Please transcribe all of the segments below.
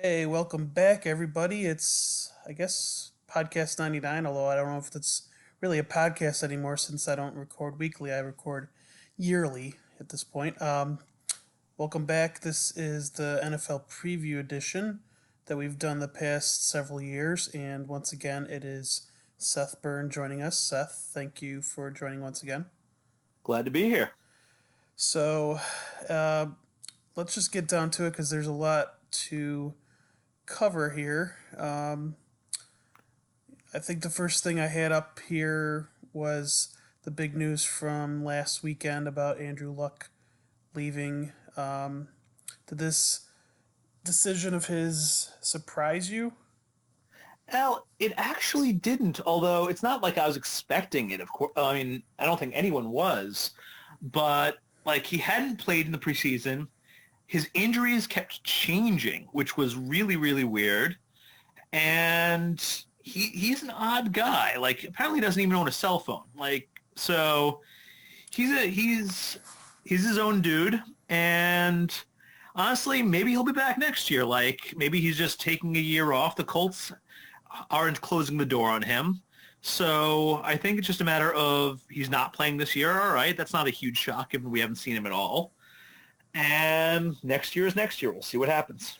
Hey, welcome back, everybody. It's, I guess, podcast 99, although I don't know if it's really a podcast anymore since I don't record weekly. I record yearly at this point. Welcome back. This is the NFL preview edition that we've done the past several years. And once again, it is Seth Byrne joining us. Seth, thank you for joining once again. Glad to be here. So, uh, let's just get down to it because there's a lot to cover here. I think the first thing I had up here was the big news from last weekend about Andrew Luck leaving. Did this decision of his surprise you? Al, it actually didn't, although it's not like I was expecting it, of course. I mean, I don't think anyone was, but like he hadn't played in the preseason. His injuries kept changing, which was really, really weird. And he's an odd guy. Like apparently he doesn't even own a cell phone. Like so he's his own dude and honestly, maybe he'll be back next year. Like maybe he's just taking a year off. The Colts aren't closing the door on him. So I think it's just a matter of he's not playing this year. All right, that's not a huge shock given we haven't seen him at all. And next year is next year. We'll see what happens.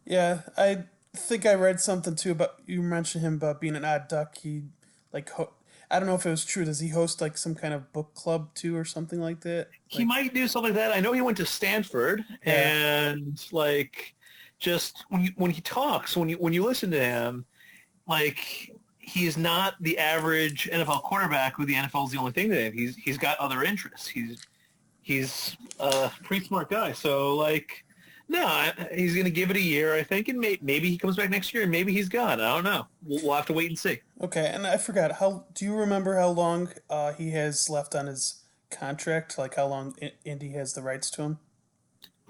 Yeah, I think I read something too about you mentioned him about being an odd duck. He like I don't know if it was true. Does he host like some kind of book club too or something like that? He Like, might do something like that. I know he went to Stanford, yeah, and like just when he talks, when you listen to him, like he's not the average NFL quarterback who the NFL is the only thing to him. He's got other interests. He's a pretty smart guy. So like, no, he's gonna give it a year, I think, and maybe he comes back next year, and maybe he's gone. I don't know. We'll have to wait and see. okay, and I forgot how. Do you remember how long he has left on his contract? Like how long Indy has the rights to him?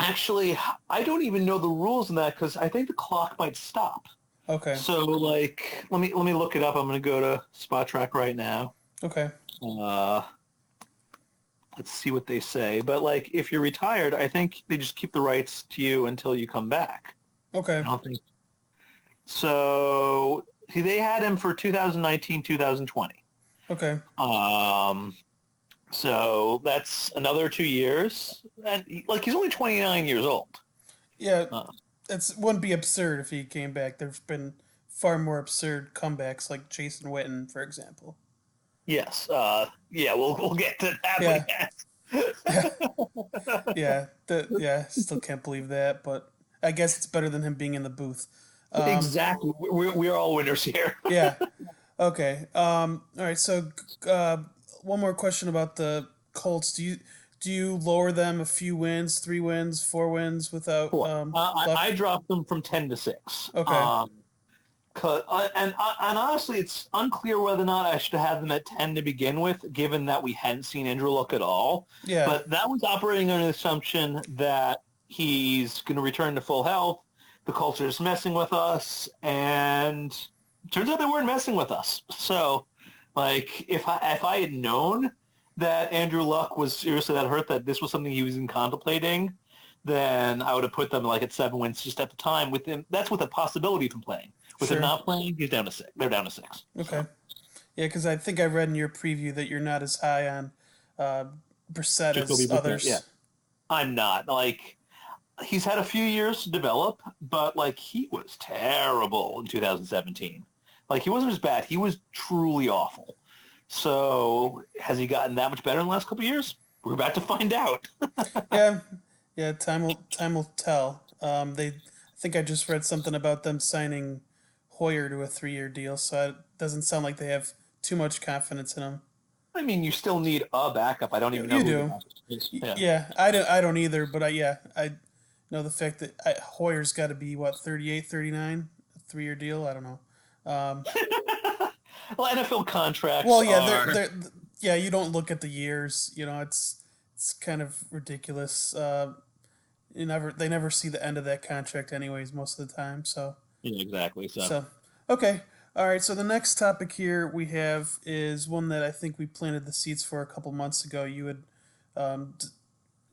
Actually, I don't even know the rules in that because I think the clock might stop. Okay, So like, let me look it up. I'm gonna go to Spot Track right now. okay, Uh, let's see what they say. But like, if you're retired, I think they just keep the rights to you until you come back. okay. I don't think so. See, they had him for 2019, 2020. Okay. Um, so that's another 2 years. And like, he's only 29 years old. Yeah, Uh, it wouldn't be absurd if he came back. There's been far more absurd comebacks, like Jason Witten, for example. yes. Yeah, we'll get to that. But Yeah, yes. yeah, yeah. Still can't believe that, but I guess it's better than him being in the booth. Um, Exactly. We're all winners here. yeah. Okay. All right. So, one more question about the Colts. Do you lower them a few wins, 3 wins, 4 wins without Four. I Luck? dropped them from 10 to 6. Okay. And honestly, it's unclear whether or not I should have them at 10 to begin with, given that we hadn't seen Andrew Luck at all. Yeah. But that was operating on the assumption that he's going to return to full health. The Colts are just messing with us, and turns out they weren't messing with us. So, like, if I had known that Andrew Luck was seriously that hurt, that this was something he was in contemplating, then I would have put them like at 7 wins just at the time. With him, that's with a possibility of him playing. With him Sure. not playing, he's down to 6. They're down to 6. Okay. So Yeah, because I think I read in your preview that you're not as high on uh, Brissett Jacoby as Brissett, yeah, others. I'm not like he's had a few years to develop, but like he was terrible in 2017. Like he wasn't just bad; he was truly awful. So has he gotten that much better in the last couple of years? We're about to find out. Yeah, yeah. Time will tell. I think I just read something about them signing Hoyer to a 3-year deal, so it doesn't sound like they have too much confidence in him. I mean, you still need a backup. I don't You, even know you who the do. backup is. Yeah. Yeah, I don't either, but yeah, I know the fact that Hoyer's got to be what 38, 39, a 3-year deal. I don't know. Um, Well, NFL contracts well, yeah, are yeah. You don't look at the years. It's kind of ridiculous. They never see the end of that contract anyways most of the time. So yeah, exactly. So so okay. All right, so the next topic here we have is one that I think we planted the seeds for a couple months ago. You had, um,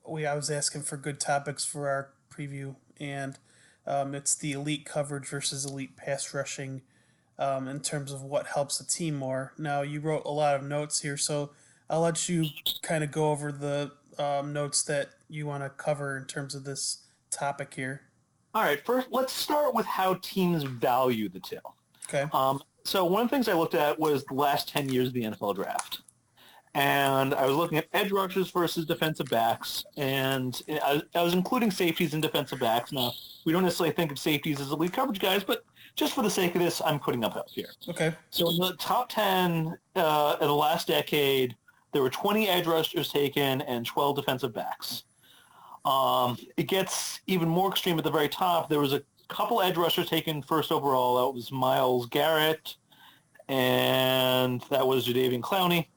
I was asking for good topics for our preview, and It's the elite coverage versus elite pass rushing in terms of what helps the team more. Now, you wrote a lot of notes here, so I'll let you kind of go over the notes that you want to cover in terms of this topic here. All right, first let's start with how teams value the two. Okay. So one of the things I looked at was the last 10 years of the NFL draft. And I was looking at edge rushers versus defensive backs, and I was including safeties and defensive backs. Now, we don't necessarily think of safeties as elite coverage guys, but just for the sake of this, I'm putting them up here. Okay. So in the top 10 in the last decade, there were 20 edge rushers taken and 12 defensive backs. It gets even more extreme at the very top. There was a couple edge rushers taken first overall. That was Myles Garrett, and that was Jadeveon Clowney.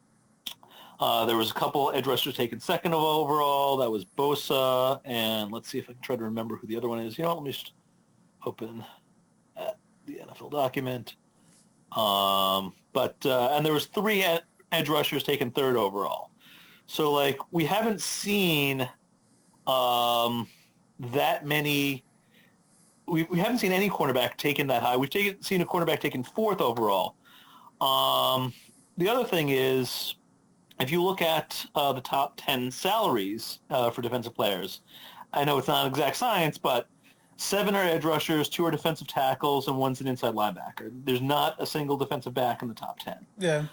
There was a couple edge rushers taken second overall. That was Bosa, and let's see if I can try to remember who the other one is. You know, let me just open the NFL document. And there was three edge rushers taken third overall. So, like, we haven't seen that many. We haven't seen any cornerback taken that high. We've seen a cornerback taken fourth overall. The other thing is, if you look at the top 10 salaries for defensive players, I know it's not exact science, but 7 are edge rushers, 2 are defensive tackles, and 1's an inside linebacker. There's not a single defensive back in the top 10. Yeah.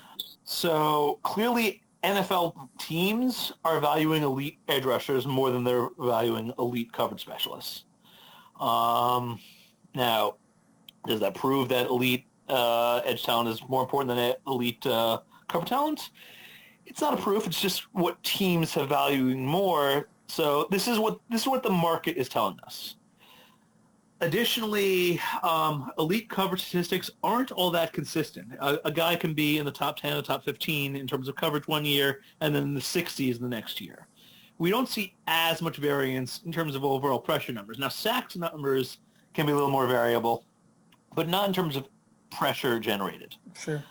So clearly NFL teams are valuing elite edge rushers more than they're valuing elite coverage specialists. Now, does that prove that elite edge talent is more important than elite cover talent? It's not a proof. It's just what teams have valuing more. So this is what the market is telling us. Additionally, elite coverage statistics aren't all that consistent. A guy can be in the top 10 or top 15 in terms of coverage one year, and then in the 60s the next year. We don't see as much variance in terms of overall pressure numbers. Now, sacks numbers can be a little more variable, but not in terms of pressure generated. Sure.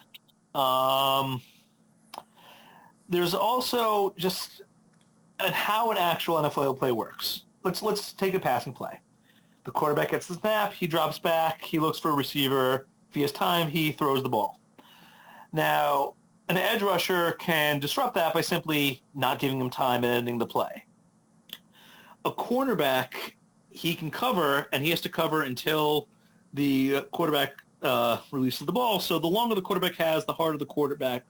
There's also just how an actual NFL play works. Let's take a passing play. The quarterback gets the snap, he drops back, he looks for a receiver. If he has time, he throws the ball. Now, an edge rusher can disrupt that by simply not giving him time and ending the play. A cornerback, he can cover, and he has to cover until the quarterback releases the ball. So the longer the quarterback has, the harder the quarterback.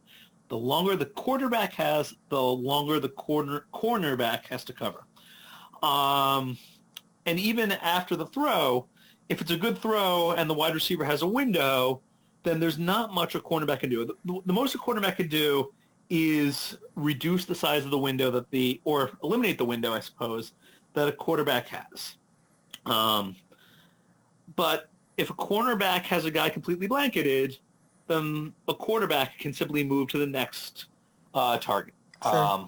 The longer the quarterback has, the longer the cornerback has to cover. And even after the throw, if it's a good throw and the wide receiver has a window, then there's not much a cornerback can do. The most a cornerback can do is reduce the size of the window or eliminate the window, I suppose, that a quarterback has. But if a cornerback has a guy completely blanketed, then a quarterback can simply move to the next target. Sure.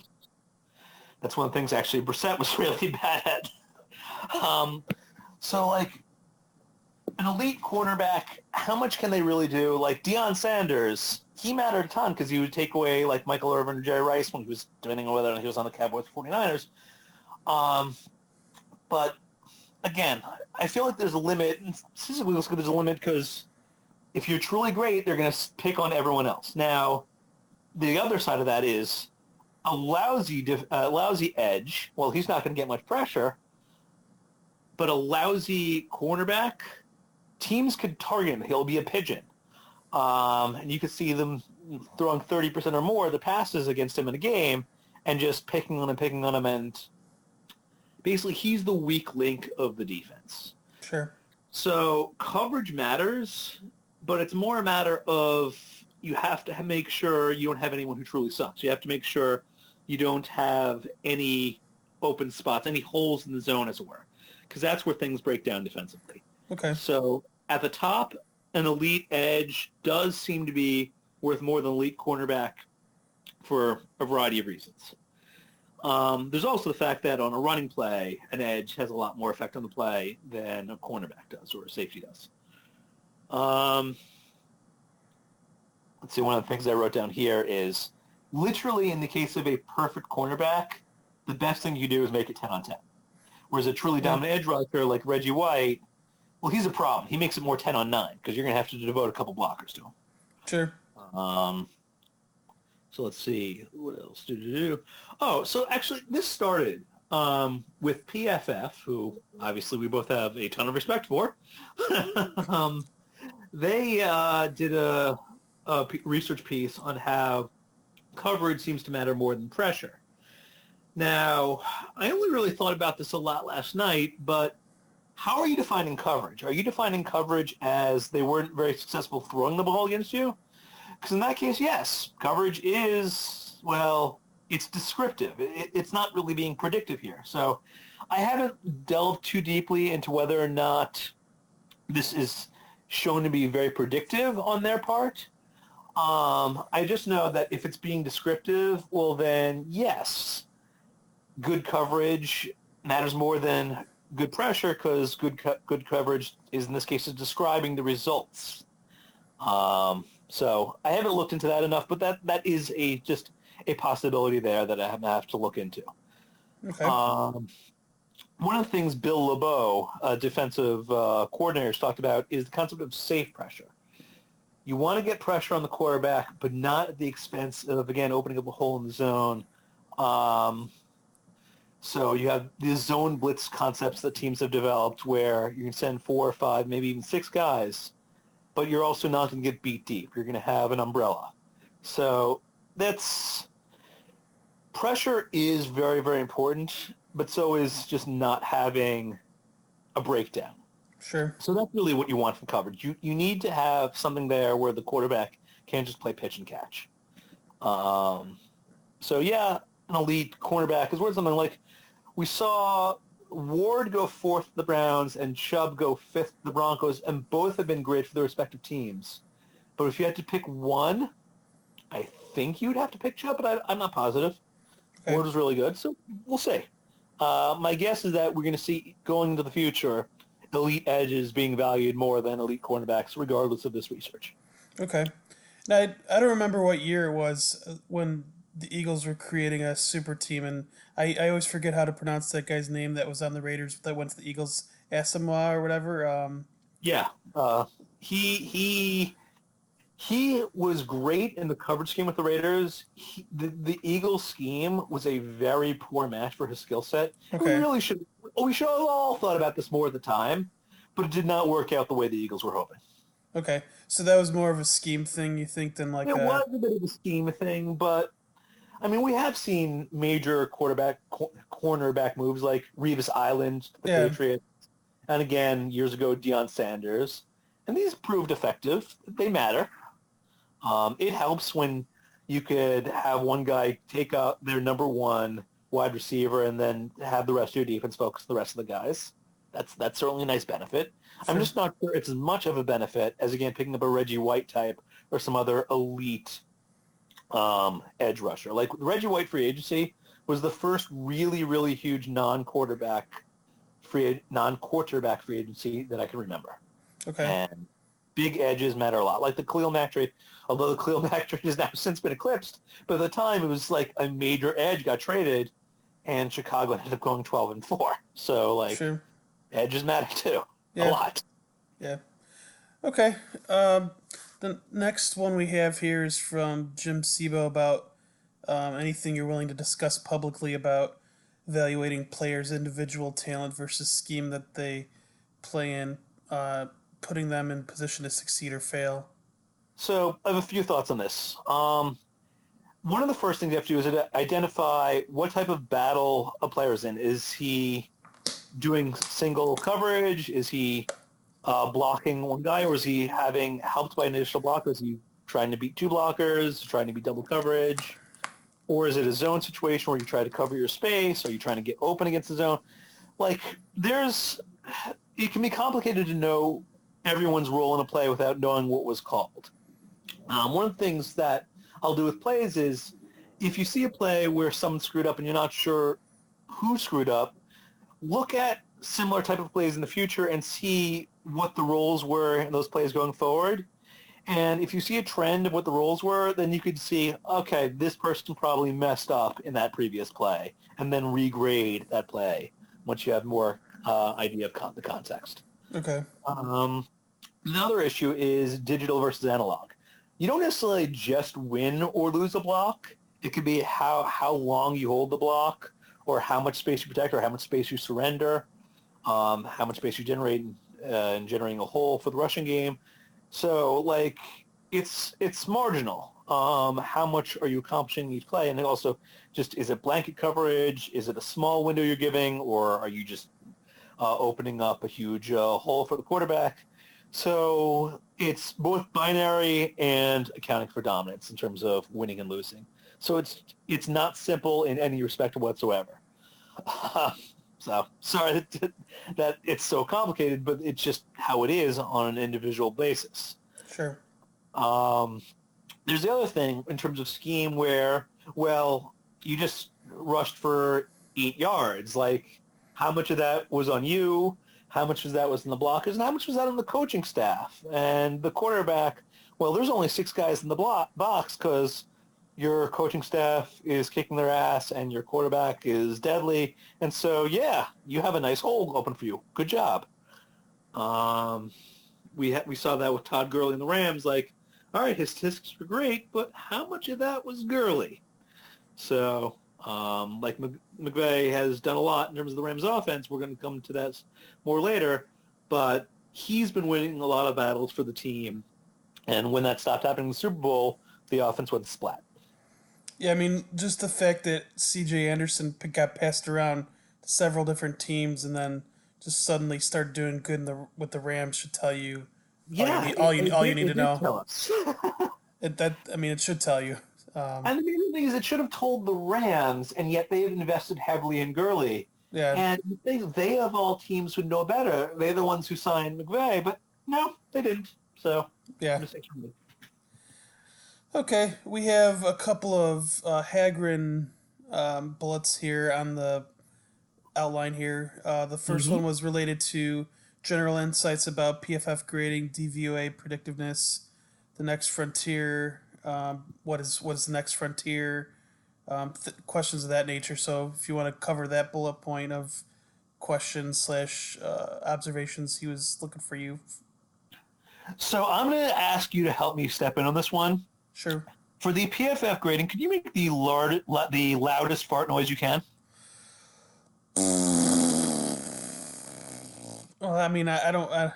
That's one of the things actually Brissett was really bad at. So, like, an elite cornerback, how much can they really do? Like, Deion Sanders, he mattered a ton because he would take away, like, Michael Irvin or Jerry Rice when he was, depending on whether he was on the Cowboys or 49ers. But, again, I feel like there's a limit. Specifically, there's a limit because if you're truly great, they're going to pick on everyone else. Now, the other side of that is a lousy edge. Well, he's not going to get much pressure. But a lousy cornerback, teams could target him. He'll be a pigeon. And you could see them throwing 30% or more of the passes against him in a game and just picking on him. And basically, he's the weak link of the defense. Sure. So coverage matters, but it's more a matter of you have to make sure you don't have anyone who truly sucks. You have to make sure you don't have any open spots, any holes in the zone, as it were. Because that's where things break down defensively. Okay. So at the top, an elite edge does seem to be worth more than elite cornerback for a variety of reasons. There's also the fact that on a running play, an edge has a lot more effect on the play than a cornerback does or a safety does. Let's see, one of the things I wrote down here is literally in the case of a perfect cornerback, the best thing you do is make it 10 on 10. Whereas a truly dominant edge rusher like Reggie White, Well, he's a problem. He makes it more 10 on 9 because you're going to have to devote a couple blockers to him. Sure. So let's see. What else did you do? Oh, so actually this started with PFF, who obviously we both have a ton of respect for. They did a research piece on how coverage seems to matter more than pressure. Now, I only really thought about this a lot last night, but how are you defining coverage? Are you defining coverage as they weren't very successful throwing the ball against you? Because in that case, yes, coverage is, well, it's descriptive. It's not really being predictive here. So I haven't delved too deeply into whether or not this is shown to be very predictive on their part. I just know that if it's being descriptive, well then, yes, good coverage matters more than good pressure because good coverage is, in this case, is describing the results. So I haven't looked into that enough, but that is just a possibility there that I have to look into. Okay. One of the things Bill LeBeau, defensive coordinator, has talked about is the concept of safe pressure. You want to get pressure on the quarterback, but not at the expense of, again, opening up a hole in the zone. So you have these zone blitz concepts that teams have developed where you can send 4 or 5, maybe even 6 guys, but you're also not going to get beat deep. You're going to have an umbrella. So pressure is very, very important, but so is just not having a breakdown. Sure. So that's really what you want from coverage. You need to have something there where the quarterback can't just play pitch and catch. So yeah, an elite cornerback is worth something like we saw Ward go 4th to the Browns and Chubb go 5th to the Broncos, and both have been great for their respective teams. But if you had to pick one, I think you'd have to pick Chubb, but I'm not positive. Okay. Ward was really good, so we'll see. My guess is that we're going to see, going into the future, elite edges being valued more than elite cornerbacks, regardless of this research. Okay. Now, I don't remember what year it was when the Eagles were creating a super team, and I always forget how to pronounce that guy's name that was on the Raiders that went to the Eagles, Asamoah or whatever. Yeah. He was great in the coverage scheme with the Raiders. The Eagles scheme was a very poor match for his skill set. Okay. We should have all thought about this more at the time, but it did not work out the way the Eagles were hoping. Okay, so that was more of a scheme thing, you think, than like it was a bit of a scheme thing, but I mean, we have seen major cornerback moves like Revis Island, the Patriots, and again, years ago, Deion Sanders, and these proved effective. They matter. It helps when you could have one guy take out their number one wide receiver and then have the rest of your defense focus the rest of the guys. That's certainly a nice benefit. Sure. I'm just not sure it's as much of a benefit as, again, picking up a Reggie White type or some other elite edge rusher. Like Reggie White free agency was the first really, really huge non-quarterback free agency that I can remember. Okay. And big edges matter a lot. Like the Khalil Mack trade, although the Khalil Mack trade has now since been eclipsed, but at the time it was like a major edge got traded, and Chicago ended up going 12-4. So like, sure. Edges matter too, a lot. Yeah. Okay. The next one we have here is from Jim Sebo about anything you're willing to discuss publicly about evaluating players' individual talent versus scheme that they play in, putting them in position to succeed or fail. So I have a few thoughts on this. One of the first things you have to do is identify what type of battle a player is in. Is he doing single coverage? Is he blocking one guy, or is he having helped by an additional blocker? Is he trying to beat 2 blockers, trying to beat double coverage? Or is it a zone situation where you try to cover your space? Are you trying to get open against the zone? Like, it can be complicated to know everyone's role in a play without knowing what was called. One of the things that I'll do with plays is if you see a play where someone screwed up and you're not sure who screwed up, look at similar type of plays in the future and see what the roles were in those plays going forward. And if you see a trend of what the roles were, then you could see, okay, this person probably messed up in that previous play, and then regrade that play once you have more idea of the context. Okay. Um, Another issue is digital versus analog. You don't necessarily just win or lose a block. It could be how long you hold the block, or how much space you protect, or how much space you surrender, how much space you generate in generating a hole for the rushing game. So like it's marginal. How much are you accomplishing each play, and then also just is it blanket coverage? Is it a small window you're giving, or are you just opening up a huge hole for the quarterback? So it's both binary and accounting for dominance in terms of winning and losing. So it's not simple in any respect whatsoever. So sorry that it's so complicated, but it's just how it is on an individual basis. Sure. Um, there's the other thing in terms of scheme where, well, you just rushed for 8 yards. Like, how much of that was on you? How much of that was in the blockers? And how much was that on the coaching staff? And the quarterback, well, there's only 6 guys in the box because your coaching staff is kicking their ass and your quarterback is deadly. And so, yeah, you have a nice hole open for you. Good job. Um, we saw that with Todd Gurley and the Rams. Like, all right, his statistics were great, but how much of that was Gurley? So, like McVay has done a lot in terms of the Rams offense. We're going to come to that more later, but he's been winning a lot of battles for the team. And when that stopped happening in the Super Bowl, the offense went splat. Yeah, I mean, just the fact that C.J. Anderson got passed around to several different teams and then just suddenly started doing good with the Rams should tell you Yeah, all you need to it did know. tell us. It should tell you. And the main thing is it should have told the Rams, and yet they've invested heavily in Gurley. Yeah, And they of all teams would know better. They're the ones who signed McVay, but no, they didn't. So, yeah. mistake from me. Okay, we have a couple of Hagrin bullets here on the outline here. The first Mm-hmm. one was related to general insights about PFF grading, DVOA predictiveness, the next frontier. What is the next frontier? Questions of that nature. So if you want to cover that bullet point of questions slash observations, he was looking for you. So I'm going to ask you to help me step in on this one. Sure. For the PFF grading, could you make the loudest fart noise you can? Well, I mean, I don't. I,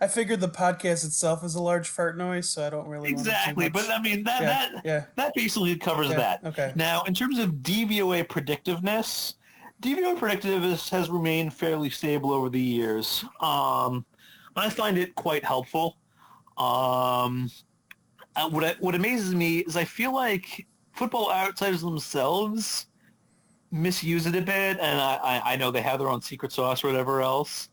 I figured the podcast itself is a large fart noise, so I don't really want to do Exactly, but much. I mean Yeah, yeah, that basically covers yeah. that. Okay. Now, in terms of DVOA predictiveness, DVOA predictiveness has remained fairly stable over the years. I find it quite helpful. Um, what amazes me is I feel like football outsiders themselves misuse it a bit, and I know they have their own secret sauce or whatever else,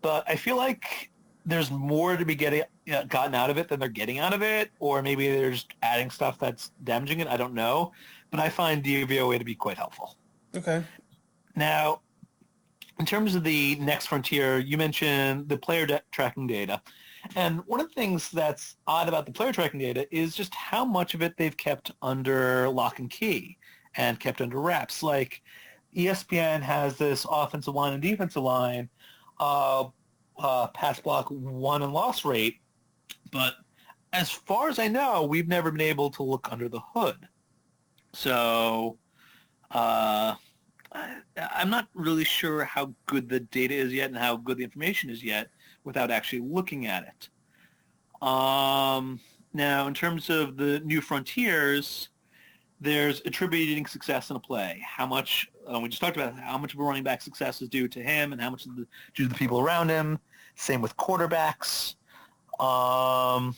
but I feel like there's more to be gotten out of it than they're getting out of it, or maybe they're just adding stuff that's damaging it. I don't know, but I find DVOA to be quite helpful. Okay. Now, in terms of the next frontier, you mentioned the player tracking data. And one of the things that's odd about the player tracking data is just how much of it they've kept under lock and key and kept under wraps. Like ESPN has this offensive line and defensive line pass block won and loss rate, but as far as I know, we've never been able to look under the hood. So uh, I'm not really sure how good the data is yet and how good the information is yet without actually looking at it. Now, in terms of the new frontiers, there's attributing success in a play. How much, we just talked about how much of a running back success is due to him and how much is due to the people around him. Same with quarterbacks. Although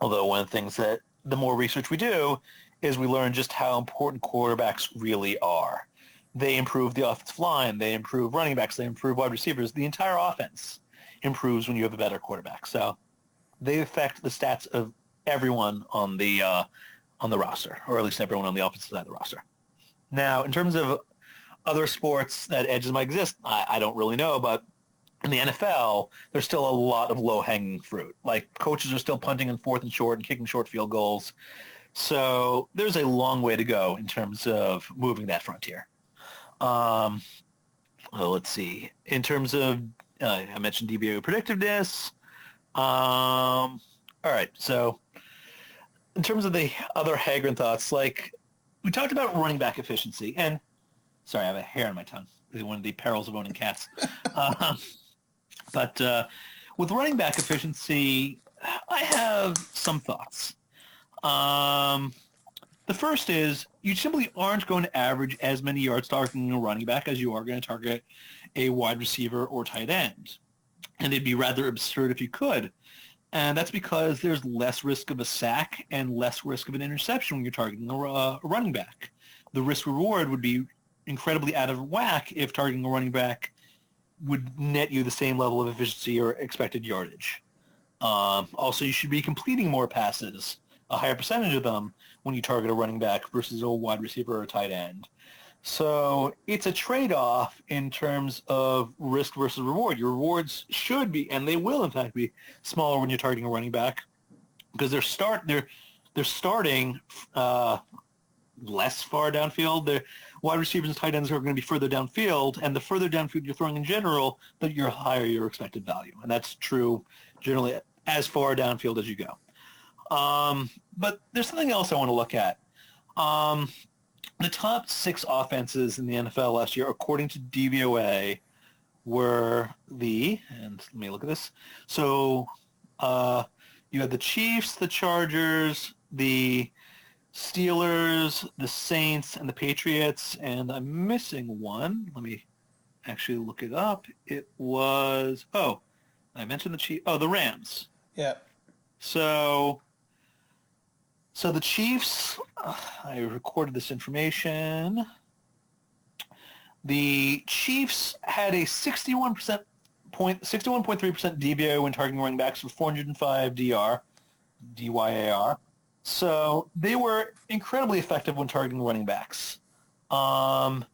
one of the things that the more research we do is we learn just how important quarterbacks really are. They improve the offensive line. They improve running backs. They improve wide receivers. The entire offense improves when you have a better quarterback. So they affect the stats of everyone on the roster, or at least everyone on the offensive side of the roster. Now, in terms of other sports that edges might exist, I don't really know, but in the NFL, there's still a lot of low-hanging fruit. Like, coaches are still punting in fourth and short and kicking short field goals. So there's a long way to go in terms of moving that frontier. Well, let's see. In terms of I mentioned DBO predictiveness. All right, so in terms of the other Hagrid thoughts, like we talked about running back efficiency, and sorry, I have a hair on my tongue. This is one of the perils of owning cats. uh, but with running back efficiency, I have some thoughts. Um, the first is you simply aren't going to average as many yards targeting a running back as you are going to target a wide receiver or tight end. And it'd be rather absurd if you could. And that's because there's less risk of a sack and less risk of an interception when you're targeting a running back. The risk-reward would be incredibly out of whack if targeting a running back would net you the same level of efficiency or expected yardage. Also, you should be completing more passes, a higher percentage of them, when you target a running back versus a wide receiver or a tight end. So it's a trade-off in terms of risk versus reward. Your rewards should be, and they will in fact be, smaller when you're targeting a running back because they're starting less far downfield. Their wide receivers and tight ends are going to be further downfield, and the further downfield you're throwing in general, the higher your expected value, and that's true generally as far downfield as you go. But there's something else I want to look at. The top 6 offenses in the NFL last year, according to DVOA, were and let me look at this. So you had the Chiefs, the Chargers, the Steelers, the Saints, and the Patriots, and I'm missing one. Let me actually look it up. It was, I mentioned the Chiefs. Oh, the Rams. Yeah. So the Chiefs, I recorded this information. The Chiefs had a 61.3% DBO when targeting running backs for 405 DYAR. So they were incredibly effective when targeting running backs. And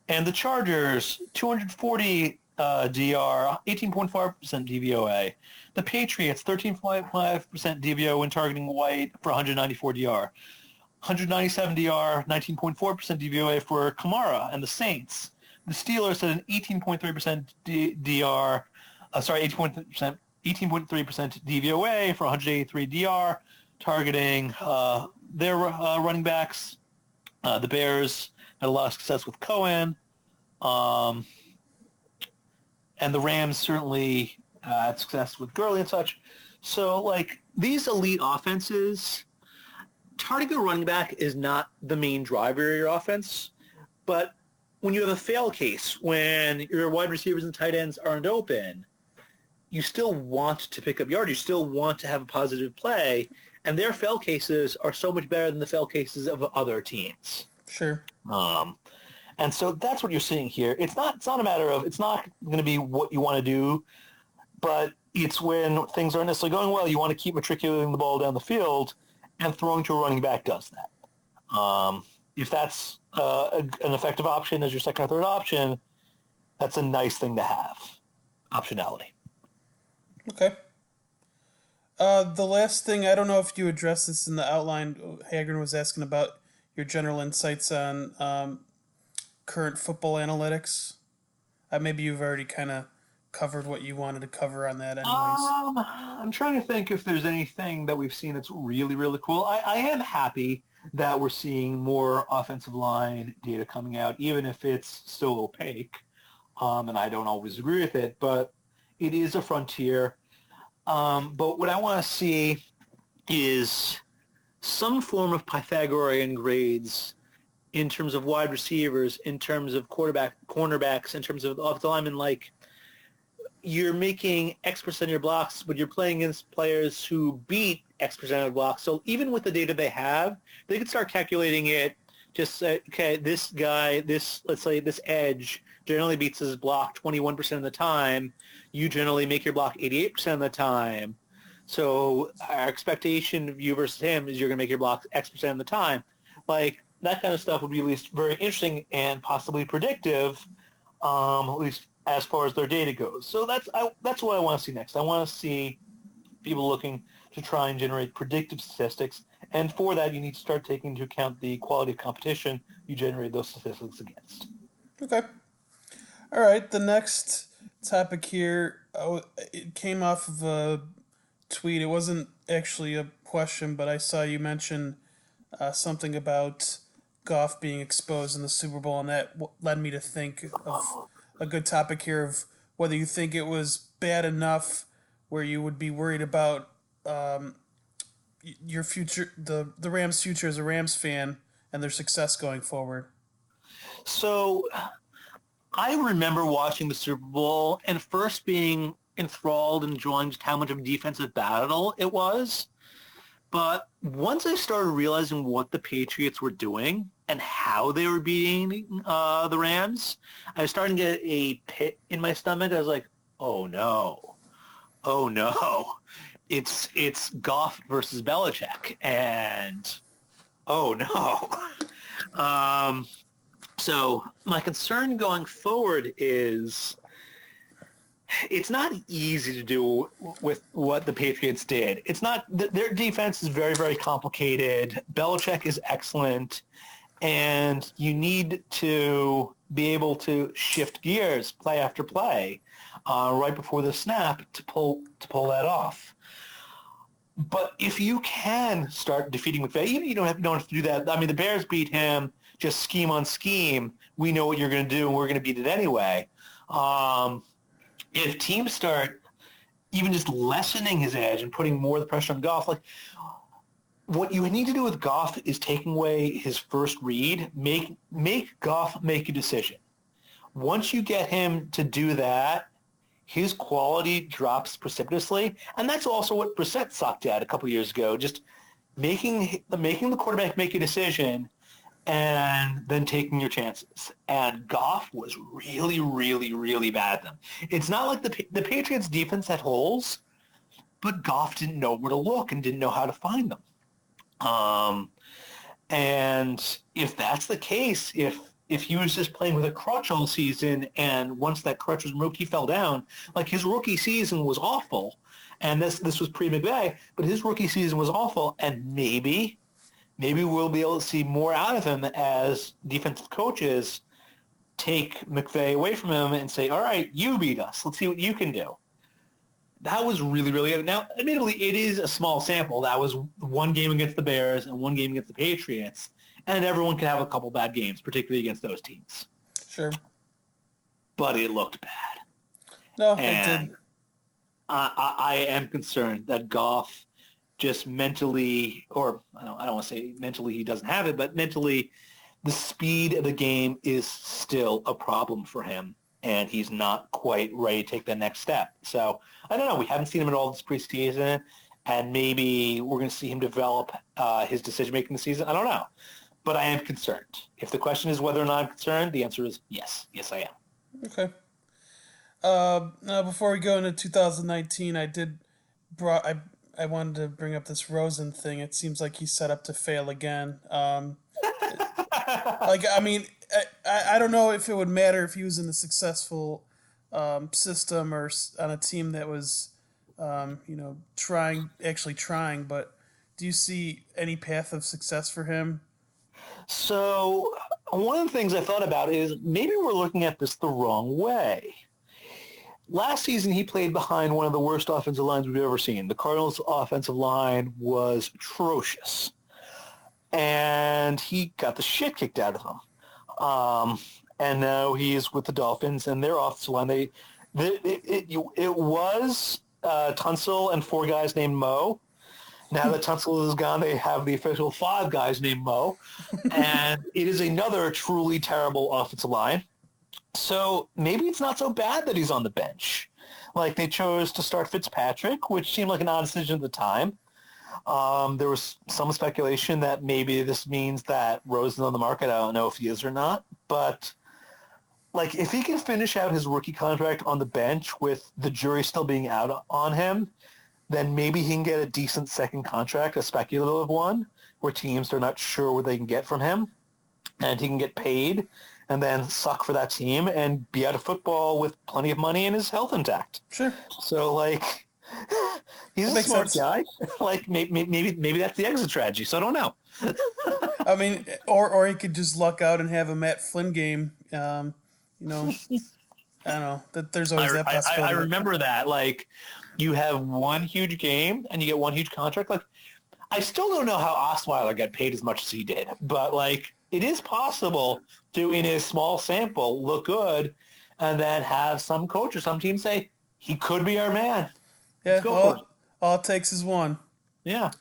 the Chargers, 240 DR, 18.5% DVOA. The Patriots, 13.5% DVO when targeting White for 194 DR. 197 DR, 19.4% DVOA for Kamara and the Saints. The Steelers had an 18.3% DR, 18.3% DVOA for 183 DR, targeting their running backs. The Bears had a lot of success with Cohen. And the Rams certainly had success with Gurley and such. So, like, these elite offenses, targeting a running back is not the main driver of your offense. But when you have a fail case, when your wide receivers and tight ends aren't open, you still want to pick up yards. You still want to have a positive play. And their fail cases are so much better than the fail cases of other teams. Sure. And so that's what you're seeing here. It's not a matter of, it's not going to be what you want to do, but it's when things aren't necessarily going well, you want to keep matriculating the ball down the field, and throwing to a running back does that. If that's an effective option as your second or third option, that's a nice thing to have. Optionality. Okay. The last thing, I don't know if you addressed this in the outline, Hagrid was asking about your general insights on current football analytics. Maybe you've already kind of covered what you wanted to cover on that anyways. I'm trying to think if there's anything that we've seen that's really, really cool. I am happy that we're seeing more offensive line data coming out, even if it's still opaque, and I don't always agree with it, but it is a frontier. But what I want to see is some form of Pythagorean grades in terms of wide receivers, in terms of cornerbacks, in terms of offensive linemen. Like, you're making X percent of your blocks, but you're playing against players who beat X percent of the blocks. So even with the data they have, they can start calculating it. Just say, okay, this guy, let's say this edge generally beats his block 21% of the time. You generally make your block 88% of the time. So our expectation of you versus him is you're going to make your block X percent of the time. Like, that kind of stuff would be at least very interesting and possibly predictive, at least as far as their data goes. So that's what I want to see next. I want to see people looking to try and generate predictive statistics. And for that, you need to start taking into account the quality of competition you generate those statistics against. Okay. All right, the next topic here, it came off of a tweet. It wasn't actually a question, but I saw you mention something about Goff being exposed in the Super Bowl, and that led me to think of a good topic here of whether you think it was bad enough where you would be worried about your future, the Rams' future as a Rams fan, and their success going forward. So I remember watching the Super Bowl and first being enthralled and enjoying just how much of a defensive battle it was. But once I started realizing what the Patriots were doing and how they were beating the Rams, I was starting to get a pit in my stomach. I was like, oh no, oh no. It's Goff versus Belichick, and oh no. So my concern going forward is it's not easy to do with what the Patriots did. It's not their defense is very, very complicated. Belichick is excellent, and you need to be able to shift gears play after play right before the snap to pull that off. But if you can start defeating McVay, even you don't have to do that. I mean, the Bears beat him just scheme on scheme. We know what you're going to do, and we're going to beat it anyway. If teams start even just lessening his edge and putting more of the pressure on Goff, like what you need to do with Goff is taking away his first read, make Goff make a decision. Once you get him to do that, his quality drops precipitously, and that's also what Brissett sucked at a couple years ago, just making the quarterback make a decision and then taking your chances. And Goff was really, really, really bad at them. It's not like the Patriots' defense had holes, but Goff didn't know where to look and didn't know how to find them. And if that's the case, if he was just playing with a crutch all season, and once that crutch was removed, he fell down. Like his rookie season was awful, and this was pre-McVay, but his rookie season was awful, and maybe we'll be able to see more out of him as defensive coaches take McVay away from him and say, all right, you beat us. Let's see what you can do. That was really, really good. Now, admittedly, it is a small sample. That was one game against the Bears and one game against the Patriots. And everyone can have a couple bad games, particularly against those teams. Sure. But it looked bad. No, and it did. I am concerned that Goff just mentally, or I don't want to say mentally he doesn't have it, but mentally the speed of the game is still a problem for him, and he's not quite ready to take that next step. So I don't know. We haven't seen him at all this preseason, and maybe we're going to see him develop his decision-making this season. I don't know. But I am concerned. If the question is whether or not I'm concerned, the answer is yes. Yes, I am. Okay. Now before we go into 2019, I wanted to bring up this Rosen thing. It seems like he's set up to fail again. Like I mean, I don't know if it would matter if he was in a successful system or on a team that was, actually trying. But do you see any path of success for him? So one of the things I thought about is maybe we're looking at this the wrong way. Last season, he played behind one of the worst offensive lines we've ever seen. The Cardinals' offensive line was atrocious. And he got the shit kicked out of him. And now he's with the Dolphins, and their offensive line, it was Tunsil and four guys named Mo. Now that Tunsil is gone, they have the official five guys named Mo. And it is another truly terrible offensive line. So maybe it's not so bad that he's on the bench. Like they chose to start Fitzpatrick, which seemed like an odd decision at the time. There was some speculation that maybe this means that Rosen's on the market. I don't know if he is or not. But like if he can finish out his rookie contract on the bench with the jury still being out on him, then maybe he can get a decent second contract, a speculative one, where teams are not sure what they can get from him. And he can get paid and then suck for that team and be out of football with plenty of money and his health intact. Sure. So, like, he's a smart guy. Like, maybe that's the exit strategy. So I don't know. I mean, or he could just luck out and have a Matt Flynn game. I don't know. That there's always that I possibility. remember that. Like, you have one huge game and you get one huge contract. Like, I still don't know how Osweiler got paid as much as he did, but like, it is possible to, in a small sample, look good and then have some coach or some team say, he could be our man. Let's Yeah, go for it. all it takes is one. Yeah.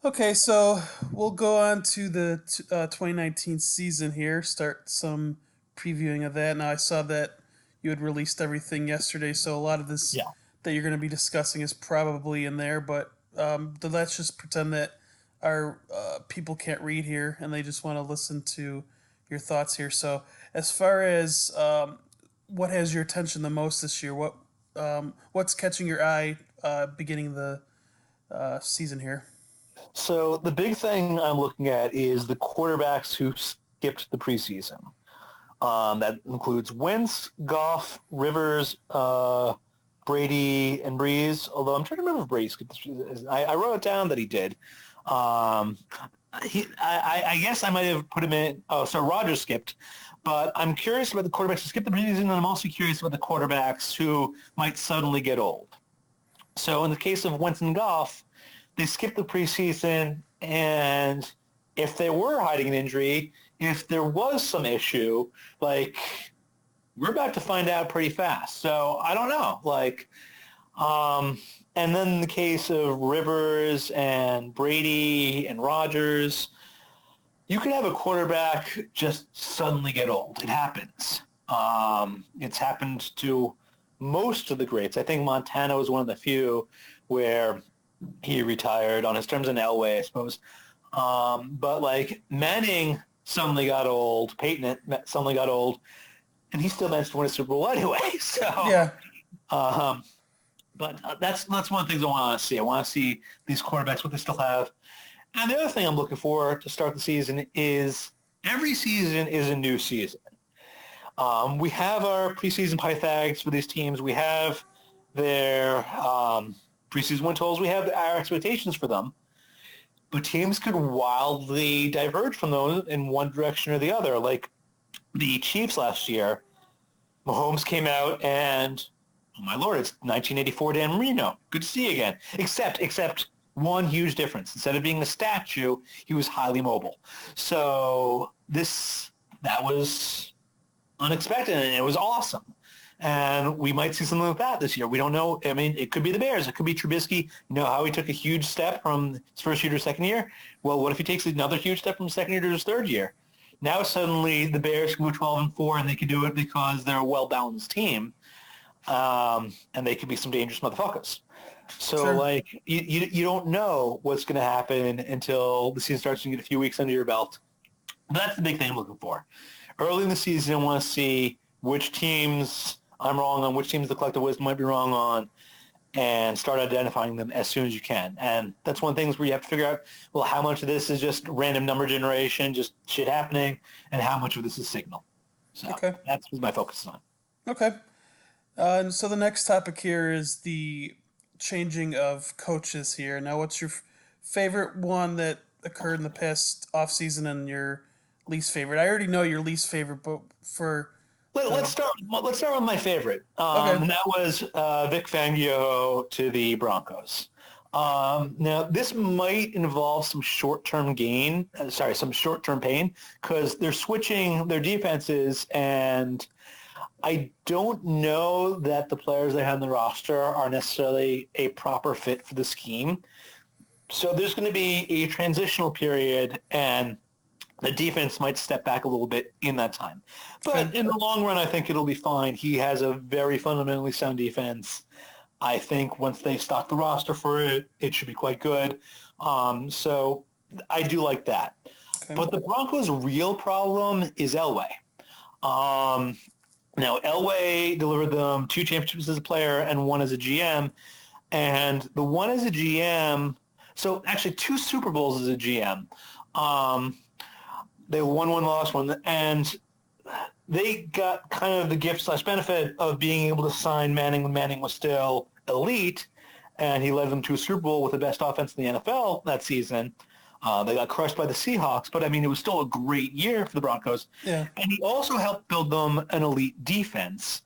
Okay, so we'll go on to the 2019 season here. Start some previewing of that. Now I saw that you had released everything yesterday, so a lot of this Yeah. that you're going to be discussing is probably in there. But let's just pretend that our people can't read here and they just want to listen to your thoughts here. So as far as what has your attention the most this year, what's catching your eye beginning the season here? So the big thing I'm looking at is the quarterbacks who skipped the preseason. That includes Wentz, Goff, Rivers, Brady, and Breeze. Although I'm trying to remember if Brady skipped the preseason. I wrote it down that he did. I guess I might have put him in. Oh, so Rodgers skipped. But I'm curious about the quarterbacks who skipped the preseason, and I'm also curious about the quarterbacks who might suddenly get old. So in the case of Wentz and Goff, they skipped the preseason, and if they were hiding an injury, if there was some issue, like, we're about to find out pretty fast. So I don't know. Like, and then in the case of Rivers and Brady and Rodgers, you could have a quarterback just suddenly get old. It happens. It's happened to most of the greats. I think Montana was one of the few where he retired on his terms in Elway, I suppose. But like Manning suddenly got old, Peyton suddenly got old, and he still managed to win a Super Bowl anyway. So, Yeah. um, but that's one of the things I want to see. I want to see these quarterbacks, what they still have. And the other thing I'm looking for to start the season is every season is a new season. We have our preseason Pythags for these teams. We have their preseason win totals. We have our expectations for them. But teams could wildly diverge from those in one direction or the other. Like the Chiefs last year, Mahomes came out and, oh my Lord, it's 1984 Dan Marino. Good to see you again. Except one huge difference. Instead of being a statue, he was highly mobile. So that was unexpected, and it was awesome. And we might see something like that this year. We don't know. I mean, it could be the Bears. It could be Trubisky. You know how he took a huge step from his first year to second year? Well, what if he takes another huge step from second year to his third year? Now suddenly the Bears can go 12-4, and they can do it because they're a well-balanced team, and they could be some dangerous motherfuckers. So, Sure. like, you don't know what's going to happen until the season starts and you get a few weeks under your belt. But that's the big thing I'm looking for. Early in the season, I want to see which teams I'm wrong on, which teams the collective wisdom might be wrong on, and start identifying them as soon as you can. And that's one of the things where you have to figure out, well, how much of this is just random number generation, just shit happening, and how much of this is signal. So Okay. that's what my focus is on. Okay. And so the next topic here is the changing of coaches here. Now, what's your favorite one that occurred in the past off season and your least favorite? I already know your least favorite, but for Let's start. Let's start with my favorite. okay, And that was Vic Fangio to the Broncos. Now, this might involve some short-term gain. Some short-term pain because they're switching their defenses, and I don't know that the players they have on the roster are necessarily a proper fit for the scheme. So there's going to be a transitional period, and the defense might step back a little bit in that time. But okay, in the long run, I think it'll be fine. He has a very fundamentally sound defense. I think once they stock the roster for it, it should be quite good. So I do like that. okay, But the Broncos' real problem is Elway. Now, Elway delivered them 2 championships as a player and 1 as a GM. And the 1 as a GM, so actually 2 Super Bowls as a GM. They won one, lost one, and they got kind of the gift/benefit of being able to sign Manning when Manning was still elite, and he led them to a Super Bowl with the best offense in the NFL that season. They got crushed by the Seahawks, but I mean, it was still a great year for the Broncos. Yeah. And he also helped build them an elite defense.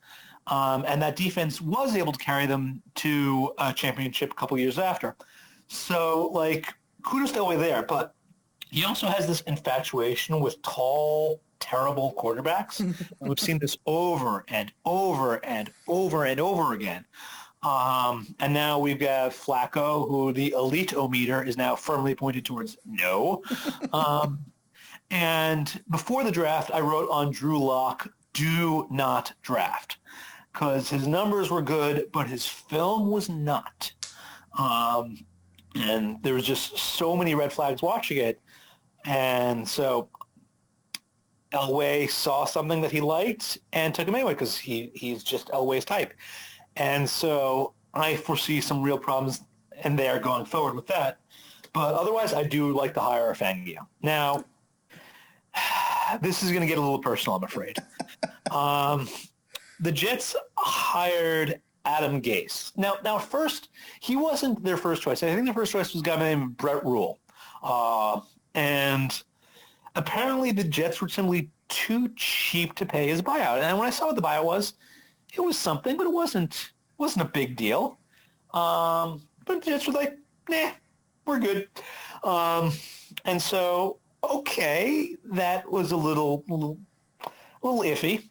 And that defense was able to carry them to a championship a couple years after. So, like, kudos to Elway there. But he also has this infatuation with tall, terrible quarterbacks. And we've seen this over and over and over and over again. And now we've got Flacco, who the elite-o-meter is now firmly pointed towards no. And before the draft, I wrote on Drew Lock, do not draft, because his numbers were good, but his film was not. And there was just so many red flags watching it. And so Elway saw something that he liked and took him anyway because he's just Elway's type. And so I foresee some real problems in there going forward with that. But otherwise, I do like the hire of Fangio. Now, this is going to get a little personal, I'm afraid. The Jets hired Adam Gase. Now, at first, he wasn't their first choice. I think their first choice was a guy named Brett Rule. And apparently the Jets were simply too cheap to pay his buyout. And when I saw what the buyout was, it was something, but it wasn't a big deal. But the Jets were like, nah, we're good. And so, okay, that was a little iffy.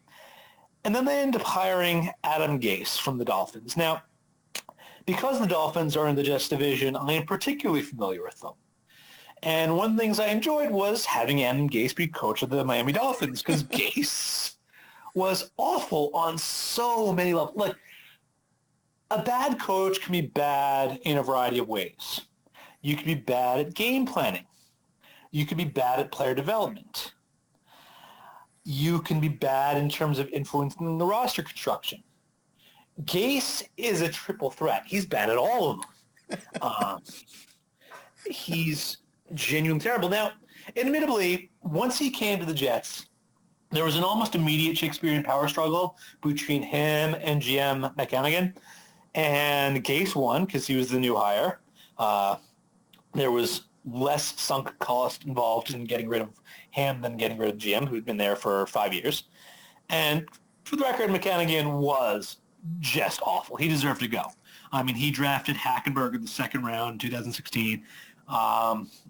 And then they ended up hiring Adam Gase from the Dolphins. Now, because the Dolphins are in the Jets division, I am particularly familiar with them. And one of the things I enjoyed was having Adam Gase be coach of the Miami Dolphins, because Gase was awful on so many levels. Like, a bad coach can be bad in a variety of ways. You can be bad at game planning. You can be bad at player development. You can be bad in terms of influencing the roster construction. Gase is a triple threat. He's bad at all of them. He's genuinely terrible. Now, admittedly, once he came to the Jets, there was an almost immediate Shakespearean power struggle between him and GM McCannigan. And Gase won because he was the new hire. There was less sunk cost involved in getting rid of him than getting rid of GM, who'd been there for 5 years. And for the record, McCannigan was just awful. He deserved to go. I mean, he drafted Hackenberg in the second round in 2016,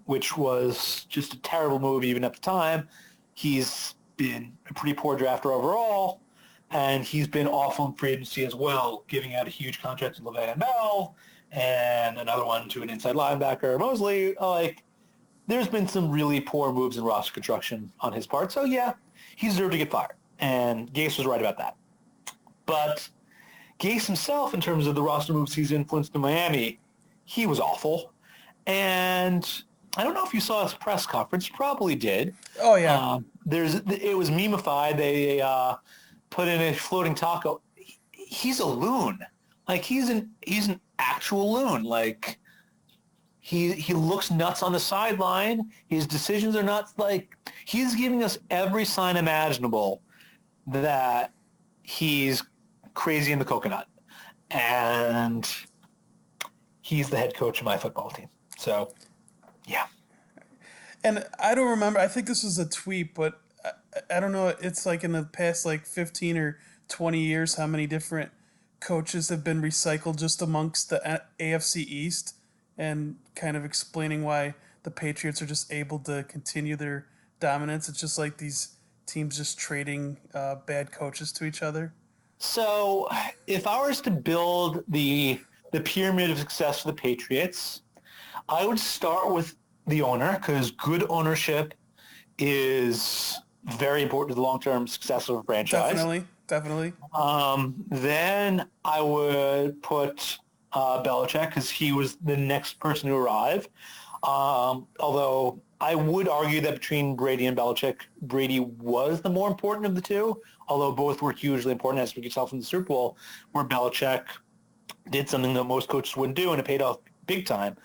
which was just a terrible move even at the time. He's been a pretty poor drafter overall, and he's been awful in free agency as well, giving out a huge contract to Le'Veon Bell and another one to an inside linebacker, Mosley. Like, there's been some really poor moves in roster construction on his part. So, yeah, he deserved to get fired, and Gase was right about that. But Gase himself, in terms of the roster moves he's influenced in Miami, he was awful. And I don't know if you saw his press conference. You probably did. Oh, yeah. It was memeified. They put in a floating taco. He's a loon. Like, he's an actual loon. Like, he looks nuts on the sideline. His decisions are nuts. Like, he's giving us every sign imaginable that he's crazy in the coconut. And he's the head coach of my football team. So, yeah. And I don't remember. I think this was a tweet, but I don't know. It's like in the past, like 15 or 20 years, how many different coaches have been recycled just amongst the AFC East, and kind of explaining why the Patriots are just able to continue their dominance. It's just like these teams just trading bad coaches to each other. So if I was to build the pyramid of success for the Patriots, I would start with the owner, because good ownership is very important to the long-term success of a franchise. Definitely. Then I would put Belichick, because he was the next person to arrive. Although I would argue that between Brady and Belichick, Brady was the more important of the two, although both were hugely important, as we could tell from the Super Bowl, where Belichick did something that most coaches wouldn't do, and it paid off big time.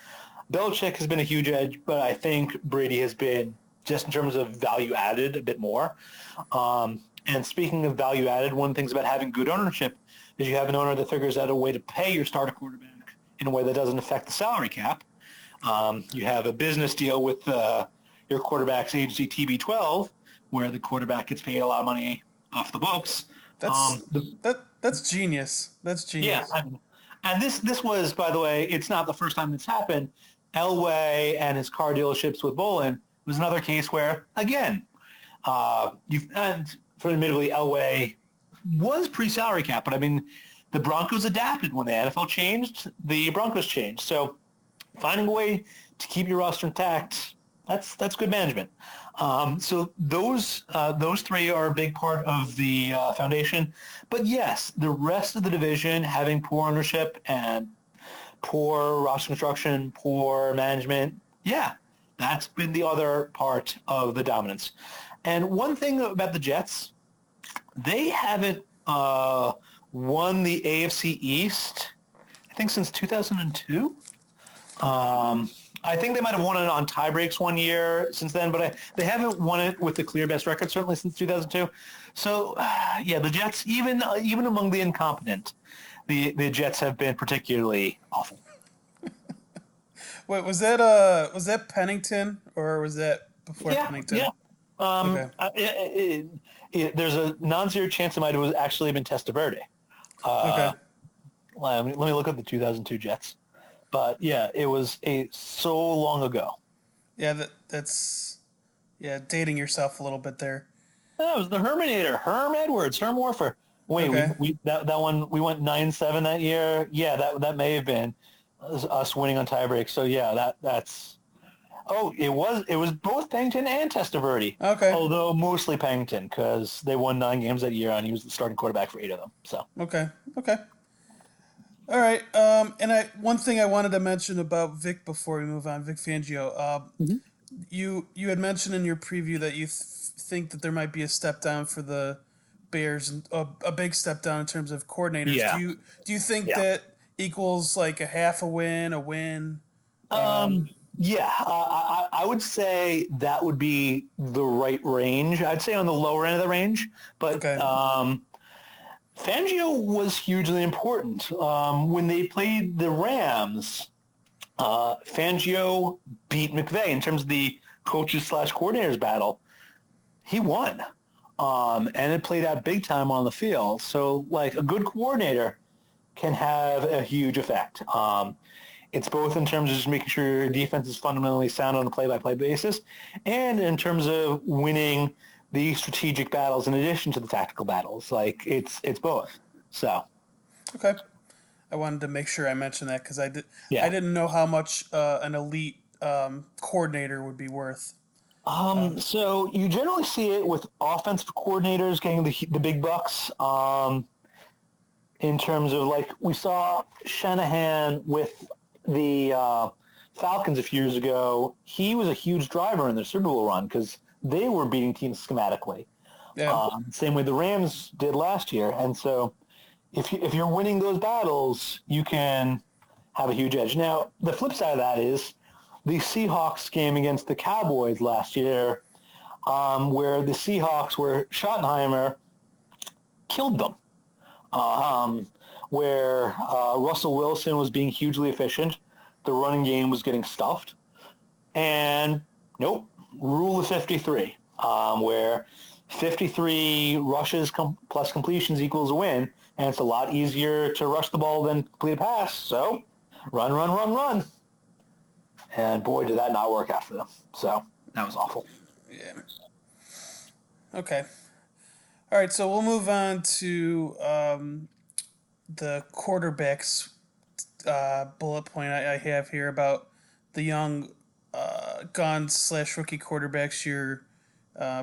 Belichick has been a huge edge, but I think Brady has been, just in terms of value added, a bit more. And speaking of value added, one of the things about having good ownership is you have an owner that figures out a way to pay your starter quarterback in a way that doesn't affect the salary cap. You have a business deal with your quarterback's agency TB12, where the quarterback gets paid a lot of money off the books. That's that's genius. That's Yeah, genius. and this was, by the way, it's not the first time this happened. Elway and his car dealerships with Bolin was another case where, again, and for admittedly, Elway was pre-salary cap, but I mean, the Broncos adapted when the NFL changed. The Broncos changed, so finding a way to keep your roster intact, that's good management. So those three are a big part of the foundation. But yes, the rest of the division having poor ownership and poor roster construction, poor management, yeah, that's been the other part of the dominance. And one thing about the Jets, they haven't won the AFC East, I think, since 2002. I think they might have won it on tie breaks one year since then, but they haven't won it with the clear best record, certainly since 2002. So, yeah, the Jets, even among the incompetent, the Jets have been particularly awful. Wait, was that Pennington or was that before Yeah, yeah. Pennington? Okay. There's a non-zero chance it might have actually been Testaverde. Okay. Let me look at the 2002 Jets. But yeah, it was so long ago. Yeah, that's yeah, dating yourself a little bit there. That was the Herminator, Herm Edwards, Herm Warfer. Wait, Okay. we that one we went 9-7 that year. Yeah, that may have been us winning on tiebreak. So yeah, that's it was both Pennington and Testaverde, Okay. although mostly Pennington because they won 9 games that year and he was the starting quarterback for 8 of them. So Okay. Okay. All right. And one thing I wanted to mention about Vic before we move on, Vic Fangio. You had mentioned in your preview that you think that there might be a step down for the Bears, and a big step down in terms of coordinators. yeah, Do you think yeah. that equals like a half a win, a win? Yeah, I would say that would be the right range. I'd say on the lower end of the range, but Okay. Fangio was hugely important. When they played the Rams, Fangio beat McVay in terms of the coaches/coordinators battle. He won, and it played out big time on the field. So, like, a good coordinator can have a huge effect. It's both in terms of just making sure your defense is fundamentally sound on a play-by-play basis, and in terms of winning the strategic battles in addition to the tactical battles. Like, it's both. So, Okay. I wanted to make sure I mentioned that because I yeah. didn't know how much an elite coordinator would be worth. So you generally see it with offensive coordinators getting the big bucks. In terms of, like, we saw Shanahan with the Falcons a few years ago. He was a huge driver in their Super Bowl run because they were beating teams schematically. Yeah. Same way the Rams did last year. And so if you're winning those battles, you can have a huge edge. Now, the flip side of that is the Seahawks game against the Cowboys last year, where the Seahawks, where Schottenheimer killed them, where Russell Wilson was being hugely efficient, the running game was getting stuffed, and nope, rule of 53, where 53 rushes plus completions equals a win, and it's a lot easier to rush the ball than complete a pass, so run, run, run, run. And boy, did that not work out for them. So that was awful. Yeah. Okay. All right. So we'll move on to the quarterbacks bullet point I have here about the young gone/rookie quarterbacks you're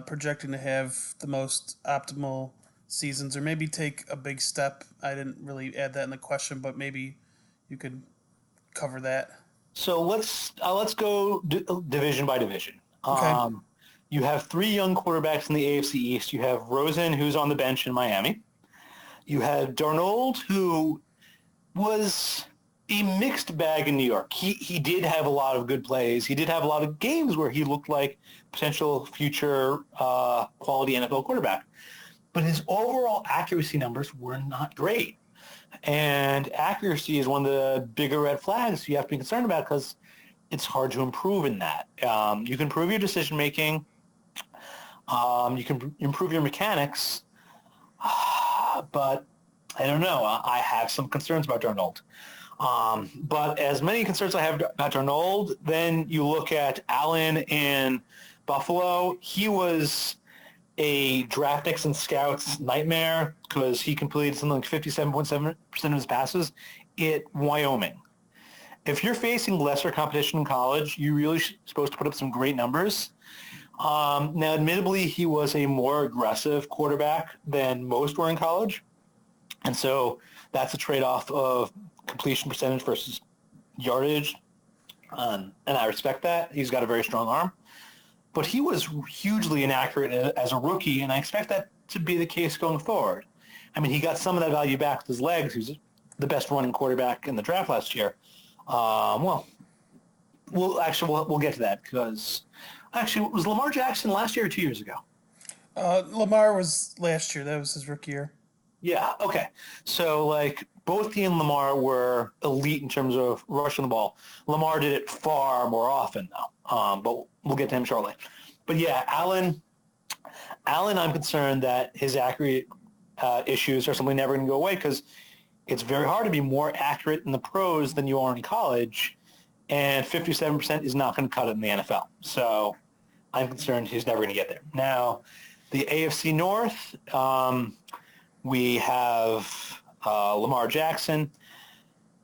projecting to have the most optimal seasons, or maybe take a big step. I didn't really add that in the question, but maybe you could cover that. So let's go division by division. Okay. You have 3 young quarterbacks in the AFC East. You have Rosen, who's on the bench in Miami. You had Darnold, who was a mixed bag in New York. He did have a lot of good plays. He did have a lot of games where he looked like potential future quality NFL quarterback. But his overall accuracy numbers were not great. And accuracy is one of the bigger red flags you have to be concerned about because it's hard to improve in that. You can improve your decision making. You can improve your mechanics, but I don't know. I have some concerns about Darnold. But as many concerns I have about Darnold, then you look at Allen in Buffalo. He was a draft picks and scouts nightmare because he completed something like 57.7% of his passes at Wyoming. If you're facing lesser competition in college, you're really supposed to put up some great numbers. Now, admittedly, he was a more aggressive quarterback than most were in college. And so that's a trade-off of completion percentage versus yardage. And I respect that. He's got a very strong arm. But he was hugely inaccurate as a rookie, and I expect that to be the case going forward. I mean, he got some of that value back with his legs. He was the best running quarterback in the draft last year. We'll get to that because actually, was Lamar Jackson last year or 2 years ago? Lamar was last year. That was his rookie year. Yeah, okay. So, like, both he and Lamar were elite in terms of rushing the ball. Lamar did it far more often, though. But we'll get to him shortly. But, yeah, Allen, I'm concerned that his accurate issues are simply never going to go away because it's very hard to be more accurate in the pros than you are in college, and 57% is not going to cut it in the NFL. So I'm concerned he's never going to get there. Now, the AFC North, we have Lamar Jackson.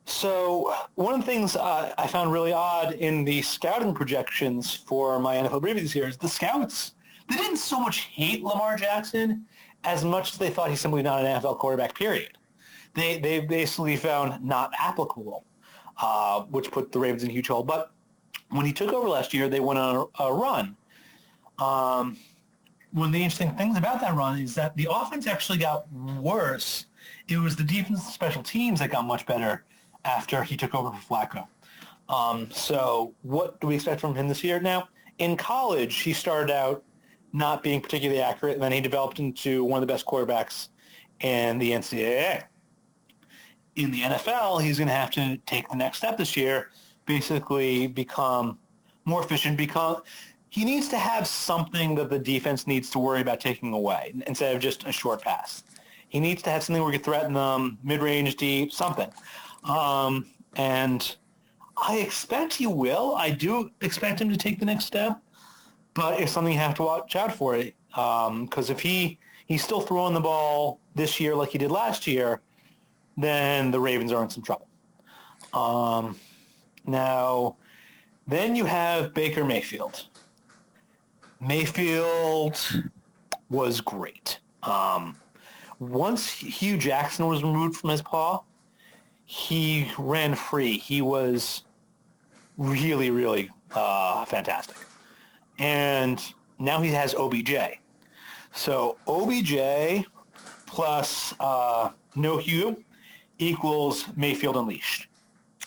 So one of the things I found really odd in the scouting projections for my NFL preview this year is the scouts, they didn't so much hate Lamar Jackson as much as they thought he's simply not an NFL quarterback, period. They basically found not applicable, which put the Ravens in a huge hole. But when he took over last year, they went on a run. One of the interesting things about that run is that the offense actually got worse. It was the defense and special teams that got much better after he took over for Flacco. So what do we expect from him this year? Now, in college, he started out not being particularly accurate, and then he developed into one of the best quarterbacks in the NCAA. In the NFL, he's going to have to take the next step this year, basically become more efficient, because he needs to have something that the defense needs to worry about taking away instead of just a short pass. He needs to have something where he can threaten them, mid-range, deep, something. And I expect he will. I do expect him to take the next step, but it's something you have to watch out for. Because if he's still throwing the ball this year like he did last year, then the Ravens are in some trouble. Now, then you have Baker Mayfield. Mayfield was great. Once Hugh Jackson was removed from his paw, he ran free. He was really, really fantastic. And now he has OBJ. So OBJ plus no Hugh equals Mayfield Unleashed.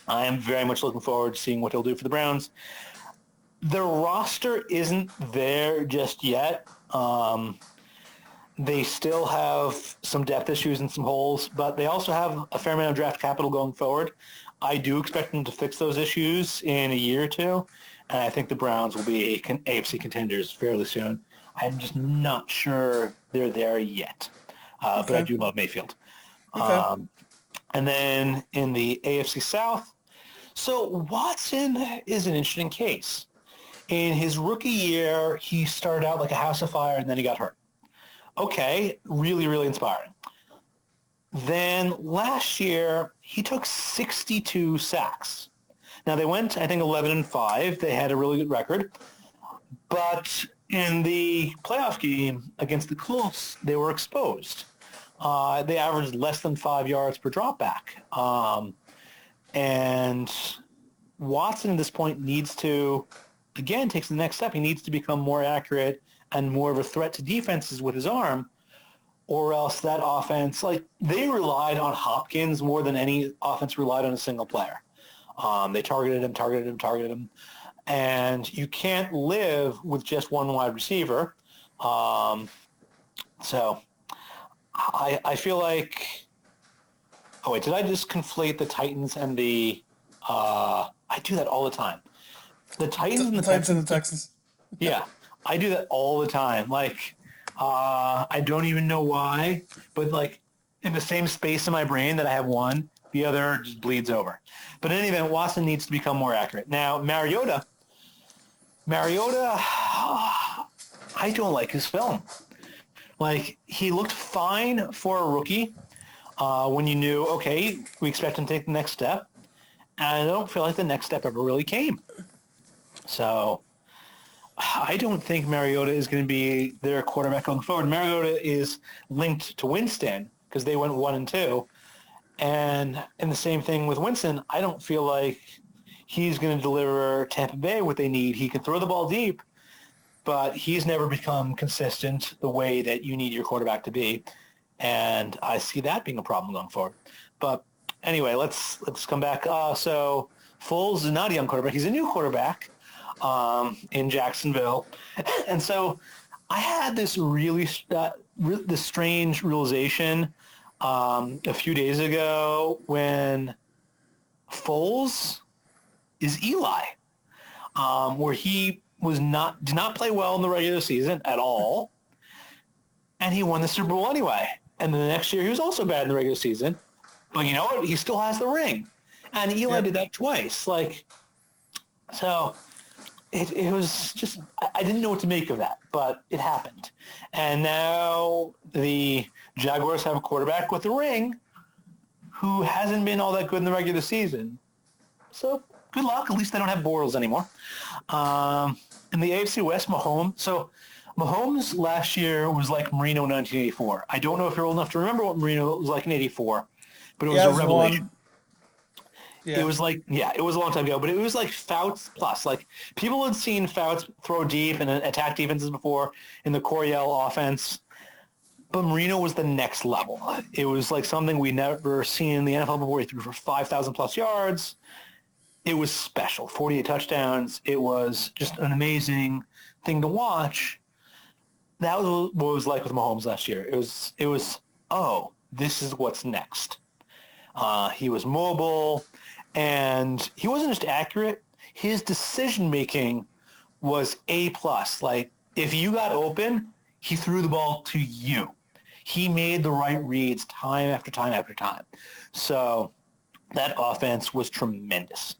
I am very much looking forward to seeing what he'll do for the Browns. The roster isn't there just yet. They still have some depth issues and some holes, but they also have a fair amount of draft capital going forward. I do expect them to fix those issues in a year or two, and I think the Browns will be AFC contenders fairly soon. I'm just not sure they're there yet, but I do love Mayfield. Okay. And then in the AFC South, so Watson is an interesting case. In his rookie year, he started out like a house of fire, and then he got hurt. Okay, really, really inspiring. Then last year, he took 62 sacks. Now, they went, I think, 11-5. They had a really good record. But in the playoff game against the Colts, they were exposed. They averaged less than 5 yards per dropback. And Watson at this point needs to, again, takes the next step. He needs to become more accurate and more of a threat to defenses with his arm, or else that offense, like, they relied on Hopkins more than any offense relied on a single player. They targeted him, and you can't live with just one wide receiver. So I feel like, oh wait, did I just conflate the Titans and the, I do that all the time. The Titans and The the Titans and the Texans. Texans. Yeah, I do that all the time. Like, I don't even know why, but like in the same space in my brain that I have one, the other just bleeds over. But in any event, Watson needs to become more accurate. Now, Mariota, I don't like his film. Like, he looked fine for a rookie when you knew, okay, we expect him to take the next step. And I don't feel like the next step ever really came. So I don't think Mariota is going to be their quarterback going forward. Mariota is linked to Winston because they went 1-2. And the same thing with Winston. I don't feel like he's going to deliver Tampa Bay what they need. He can throw the ball deep, but he's never become consistent the way that you need your quarterback to be. And I see that being a problem going forward. But anyway, let's come back. So Foles is not a young quarterback. He's a new quarterback in Jacksonville. And so I had this really this strange realization a few days ago when Foles is Eli, where he did not play well in the regular season at all, and he won the Super Bowl anyway. And then the next year he was also bad in the regular season, but you know what? He still has the ring, and Eli did that twice. Like, so it was just I didn't know what to make of that, but it happened, and now the Jaguars have a quarterback with a ring who hasn't been all that good in the regular season. So good luck. At least they don't have Bortles anymore. In the AFC West, Mahomes last year was like Marino in 1984. I don't know if you're old enough to remember what Marino was like in 84, but it was a revelation. Yeah. It was like, it was a long time ago, but it was like Fouts plus. Like, people had seen Fouts throw deep and attack defenses before in the Coryell offense, but Marino was the next level. It was like something we never seen in the NFL before. He threw for 5,000 plus yards. It was special. 48 touchdowns. It was just an amazing thing to watch. That was what it was like with Mahomes last year. It was oh, this is what's next. He was mobile, and he wasn't just accurate. His decision making was A plus. Like, if you got open, he threw the ball to you. He made the right reads time after time after time. So that offense was tremendous.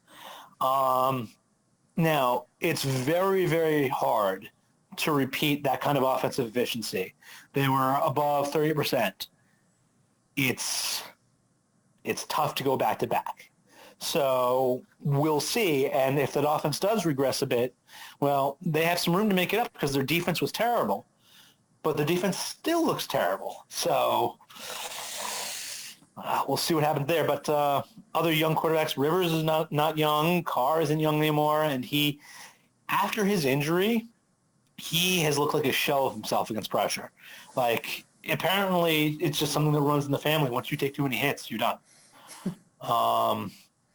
Now, it's very, very hard to repeat that kind of offensive efficiency. They were above 30%. It's tough to go back to back. So we'll see. And if that offense does regress a bit, well, they have some room to make it up because their defense was terrible. But the defense still looks terrible. So we'll see what happens there. But other young quarterbacks, Rivers is not young. Carr isn't young anymore. And after his injury, he has looked like a shell of himself against pressure. Like, apparently it's just something that runs in the family. Once you take too many hits, you're done.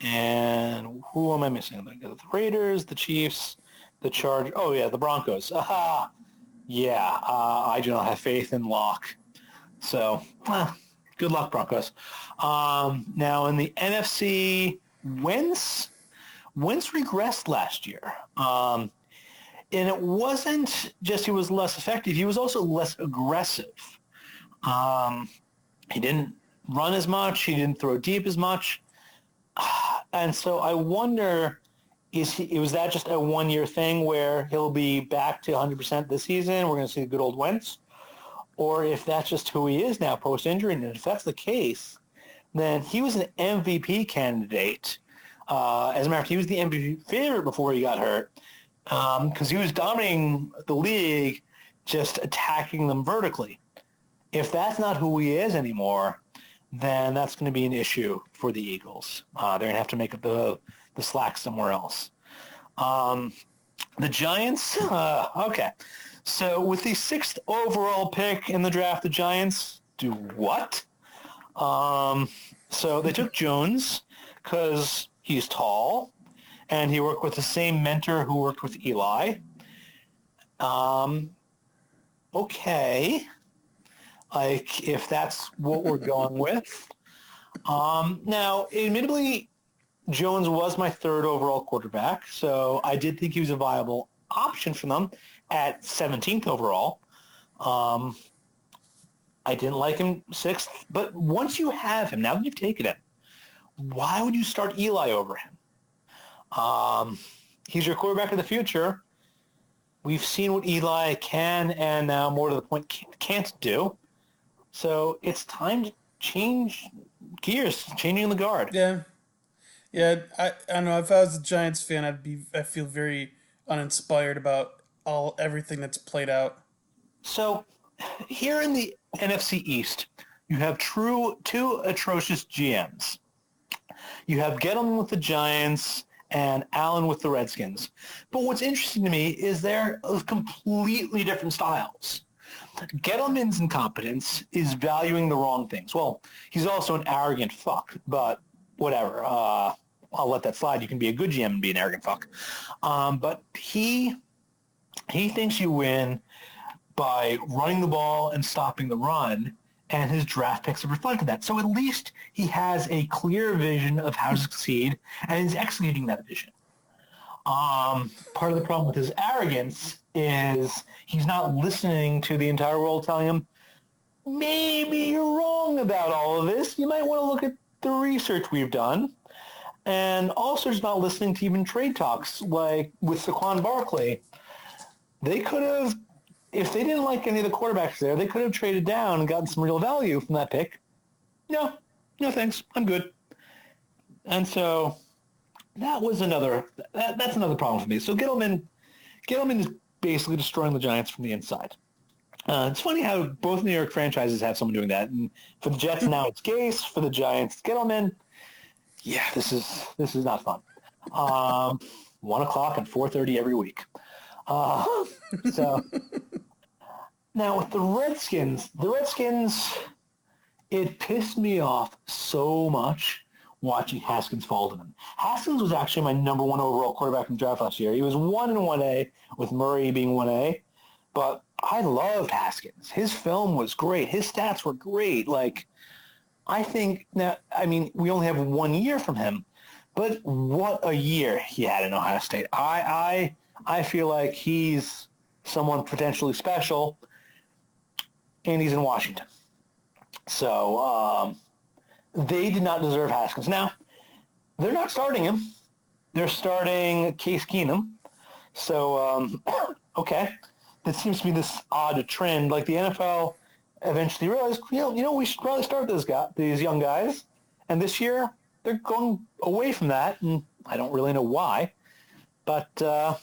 And who am I missing? The Raiders, the Chiefs, the Chargers. Oh, yeah, the Broncos. Aha. Yeah, I do not have faith in Locke. So, good luck, Broncos. Now, in the NFC, Wentz regressed last year. And it wasn't just he was less effective. He was also less aggressive. He didn't run as much. He didn't throw deep as much. And so I wonder, was that just a one-year thing where he'll be back to 100% this season? We're going to see the good old Wentz? Or if that's just who he is now post-injury, and if that's the case, then he was an MVP candidate. As a matter of fact, he was the MVP favorite before he got hurt because he was dominating the league, just attacking them vertically. If that's not who he is anymore, then that's going to be an issue for the Eagles. They're going to have to make up the slack somewhere else. The Giants, okay. So with the 6th overall pick in the draft, the Giants do what? So they took Jones because he's tall, and he worked with the same mentor who worked with Eli. Okay. Like, if that's what we're going with. Now, admittedly, Jones was my third overall quarterback, so I did think he was a viable option for them at 17th overall. I didn't like him 6th, but once you have him, now that you've taken him, why would you start Eli over him? He's your quarterback of the future. We've seen what Eli can and now more to the point can't do. So it's time to change gears, changing the guard. Yeah, yeah. I don't know. If I was a Giants fan, I feel very uninspired about everything that's played out. So here in the NFC East, you have two atrocious GMs. You have Gettleman with the Giants and Allen with the Redskins. But what's interesting to me is they're of completely different styles. Gettleman's incompetence is valuing the wrong things. Well, he's also an arrogant fuck, but whatever. I'll let that slide. You can be a good GM and be an arrogant fuck. But he thinks you win by running the ball and stopping the run, and his draft picks have reflected that. So at least he has a clear vision of how to succeed, and is executing that vision. Part of the problem with his arrogance is he's not listening to the entire world telling him, maybe you're wrong about all of this. You might want to look at the research we've done. And also just not listening to even trade talks like with Saquon Barkley. They could have, if they didn't like any of the quarterbacks there, they could have traded down and gotten some real value from that pick. No thanks. I'm good. And so that was that's another problem for me. So Gettleman is basically destroying the Giants from the inside. It's funny how both New York franchises have someone doing that. And for the Jets now it's Gase. For the Giants, it's Gettleman. Yeah, this is not fun. 1 o'clock and 4:30 every week. So now with the Redskins, it pissed me off so much watching Haskins fall to them. Haskins was actually my number 1 overall quarterback in the draft last year. He was 1 in 1A, with Murray being 1A, but I loved Haskins. His film was great. His stats were great. Like, I think now, I mean, we only have 1 year from him, but what a year he had in Ohio State. I feel like he's someone potentially special, and he's in Washington. So they did not deserve Haskins. Now, they're not starting him. They're starting Case Keenum. So, okay. That seems to be this odd trend. Like the NFL eventually realized, we should probably start these young guys. And this year, they're going away from that, and I don't really know why. But, but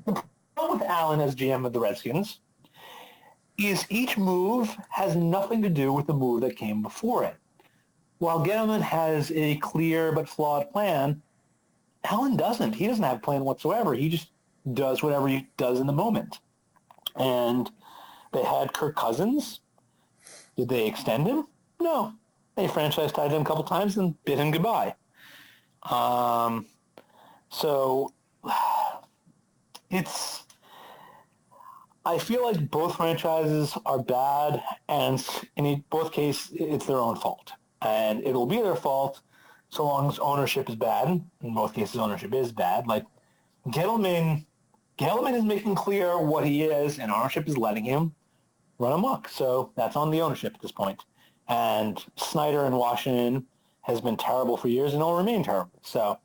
the problem with Allen as GM of the Redskins is each move has nothing to do with the move that came before it. While Gettleman has a clear but flawed plan, Allen doesn't. He doesn't have a plan whatsoever. He just does whatever he does in the moment. And they had Kirk Cousins. Did they extend him? No. They franchise tagged him a couple times and bid him goodbye. So I feel like both franchises are bad, and in both cases, it's their own fault. And it'll be their fault so long as ownership is bad. In both cases, ownership is bad. Like, Gettleman is making clear what he is, and ownership is letting him run amok. So that's on the ownership at this point. And Snyder in Washington has been terrible for years and will remain terrible. So